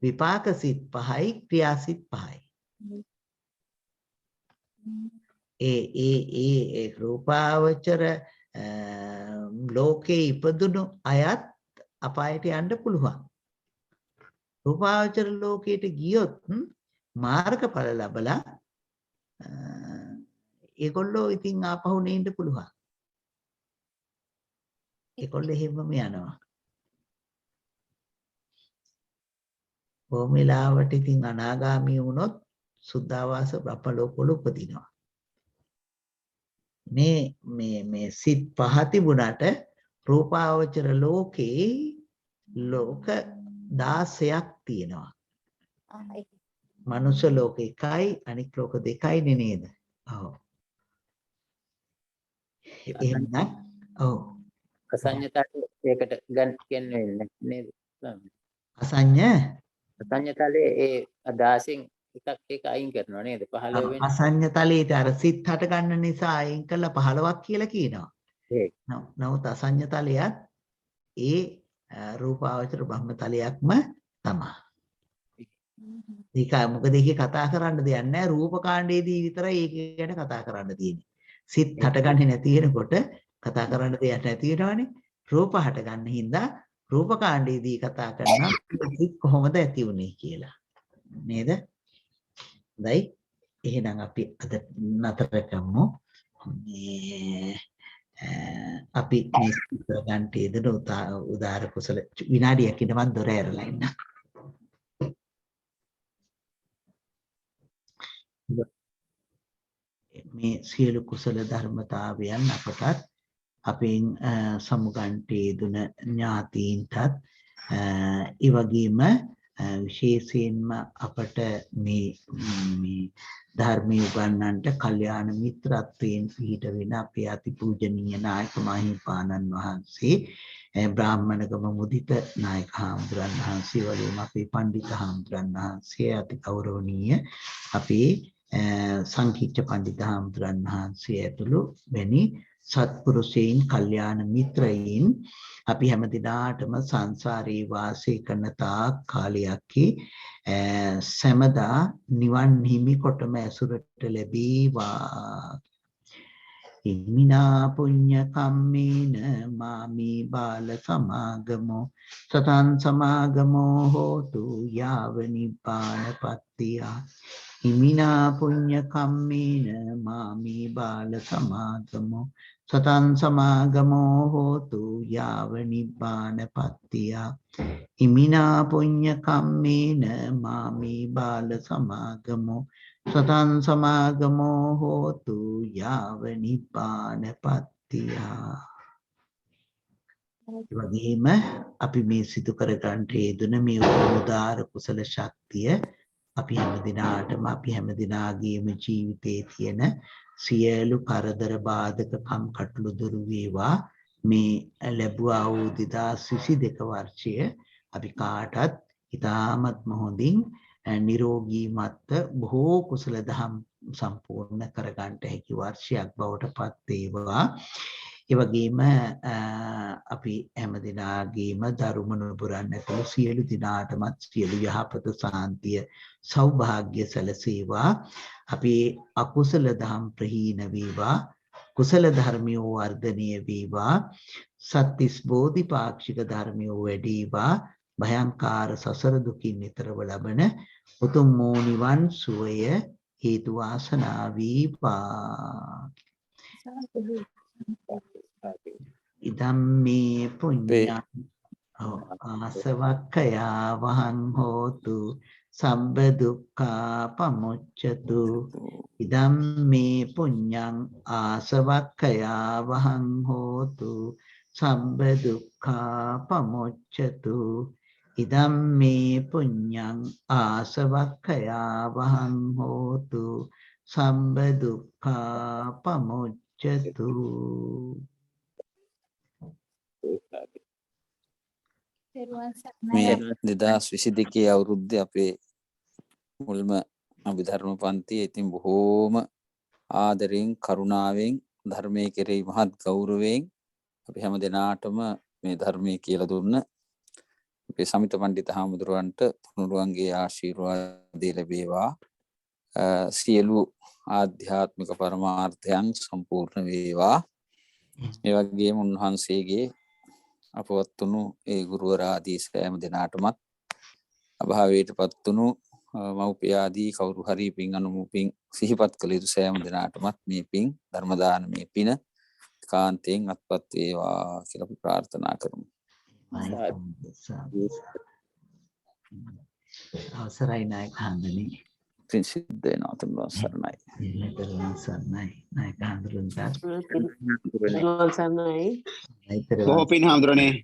විපාක සිත් 5යි ක්‍රියා සිත් 5යි. ඒ රූපාවචර ලෝකේ ඉපදුණු අයත් අපායට යන්න පුළුවන්. රූපාවචර ලෝකයට ගියොත් මාර්ගඵල ලැබලා ඒගොල්ලෝ ඉතින් ආපහු නෙන්න පුළුවන්. ඒගොල්ලෝ එහෙමම යනවා. බොහොමලාවට ඉතින් අනාගාමී වුණොත් සුද්ධාවාස බ්‍රහ්ම ලෝකවල උපදිනවා. මේ සිත් පහ තිබුණාට රූපාවචර ලෝකේ ලෝක 16ක් තියෙනවා. මනුෂ්‍ය ලෝක 1යි අනික් ලෝක 2යි නේද? ඔව්. එහෙනම් ඔව්. අසඤ්ඤතලයේ ඒකට ගන්න කියන්නේ නේද? අසඤ්ඤතලයේ ඒ 16න් එකක් එක අයින් කරනවා නේද? 15 වෙනි අසඤ්ඤතලයේ අර සිත් හට ගන්න නිසා අයින් කළා 15ක් කියලා කියනවා. ඒක. නමුත් අසඤ්ඤතලයත් ඒ රූපාවචර බ්‍රහ්මතලයක්ම තමයි. ඒක මොකද ඒකේ කතා කරන්න දෙයක් නැහැ. රූප කාණ්ඩයේදී විතරයි ඒක ගැන කතා කරන්න තියෙන්නේ. සිත් හටගන්නේ නැති වෙනකොට කතා කරන්න දෙයක් නැති වෙනවනේ. රූප හටගන්න හින්දා රූප කාණ්ඩයේදී කතා කරනවා සිත් කොහොමද ඇති වුනේ කියලා. නේද? හොඳයි. එහෙනම් අපි අද නතර කරමු. අපි මේ ගන්න තියෙන උදාර කුසල විනාඩියක් ඉඳන් මම දොර ඇරලා ඉන්න. මේ සියලු කුසල ධර්මතාවයන් අපටත් අපෙන් සමුගන්ට යෙදුන ඥාතීන්ටත් ඒ වගේම විශේෂයෙන්ම අපට මේ ධර්මයේ උගන්වන්නට කල්යාණ මිත්‍රත්වයෙන් පිහිට වෙන අපේ අතිපූජනීය නායක මාහිමිපාණන් වහන්සේ බ්‍රාහ්මණගම මුදිත නායක හාමුදුරන් වහන්සේ වගේම අපේ පණ්ඩිත හාමුදුරන් වහන්සේ අති ගෞරවනීය අපේ සංකීර්ණ පණ්ඩිත හාමුදුරන් වහන්සේ ඇතුළු වැනි සත්පුරුෂයන් කල්යාණ මිත්‍රයින් අපි හැම දිනාටම සංසාරේ වාසය කරන තාක් කාලයක් සමදා නිවන් හිමි කොටම ඇසුරට ලැබේවා. ඉමිනා පුඤ්ඤ කම්මේන මාමි බාල සමාගමෝ සතං සමාගමෝ හෝතු යාව නිපානපත්තිය. ඉමිනා පුඤ්ඤ කම්මේන මාමි බාල සමාගමෝ සතං සමාගමෝ හෝතු යාව නිපානපත්තිය. ඉමිනා පුඤ්ඤ කම්මේන මාමි බාල සමාගමෝ සතං සමාගමෝ හෝතු යාව නිපානපත්තිය. වගේම අපි මේ සිදු කර ගන්නට යෙදුන මේ උදාර කුසල ශක්තිය අපි හැමදිනාටම අපි හැමදිනාගේම ජීවිතයේ තියෙන සියලු කරදර බාධක කම්කටොළු දුරු වේවා. මේ ලැබුවා වූ 2022 වර්ෂය අපි කාටත් ඉතාමත්ම හොඳින් නිරෝගීමත්ව බොහෝ කුසල දහම් සම්පූර්ණ කරගන්නට හැකි වර්ෂයක් බවට පත් වේවා. ඒ වගේම අපි හැමදිනාගේම ධර්ම නුපුරන්න ඇතුළු සියලු දිනාටමත් සියලු යහපත සාන්තිය සෞභාග්‍ය සැලසේවා. අපි අකුසල දහම් ප්‍රහීන වේවා. කුසල ධර්මියෝ වර්ධනය වේවා. සත්‍තිස් බෝධිපාක්ෂික ධර්මියෝ වැඩිවා. භයංකාර සසර දුකින් නිතරව ලබන උතුම් වූ නිවන් සුවය හේතු වාසනා වේවා. ඉදම්මේ පුඤ්ඤං ආසවක්ඛයා වහං හෝතු සම්බ දුක්ඛා පමුච්ඡතු. ඉදම්මේ පුඤ්ඤං ආසවක්ඛයා වහං හෝතු සම්බ දුක්ඛා පමුච්ඡතු. ඉදම්මේ පුඤ්ඤං ආසවක්ඛයා වහං හෝතු සම්බ දුක්ඛා පමුච්ඡතු. 2022 අවුරුද්දේ අපේ මුල්ම අභිධර්ම පන්තියේ ඉතින් බොහෝම ආදරෙන් කරුණාවෙන් ධර්මයේ කෙරෙහි මහත් ගෞරවයෙන් අපි හැම දිනාටම මේ ධර්මයේ කියලා දුන්න අපේ සමිත පඬිත හාමුදුරුවන්ට තුනුරුවන්ගේ ආශිර්වාදය ලැබේවා. සියලු ආධ්‍යාත්මික පරමාර්ථයන් සම්පූර්ණ වේවා. ඒ වගේම උන්වහන්සේගේ අපවත් වුණු ඒ ගුරුවරයාදී සෑම දිනාටමත් අභාවයටපත් වුණු මව්පිය ආදී කවුරු හරි පින් අනුමෝපින් සිහිපත් කළ යුතු සෑම දිනාටමත් මේ පින් ධර්ම දානමේ පින කාන්තෙන් අත්පත් වේවා කියලා අපි ප්‍රාර්ථනා කරමු. අවසරයි නායක හඳුනි. පින් සිද්ධ වෙනවා තුන්වන් සරණයි. සරණයි නායක හඳුනි. සරණයි. බොහෝ පින් හාමුදුරනේ.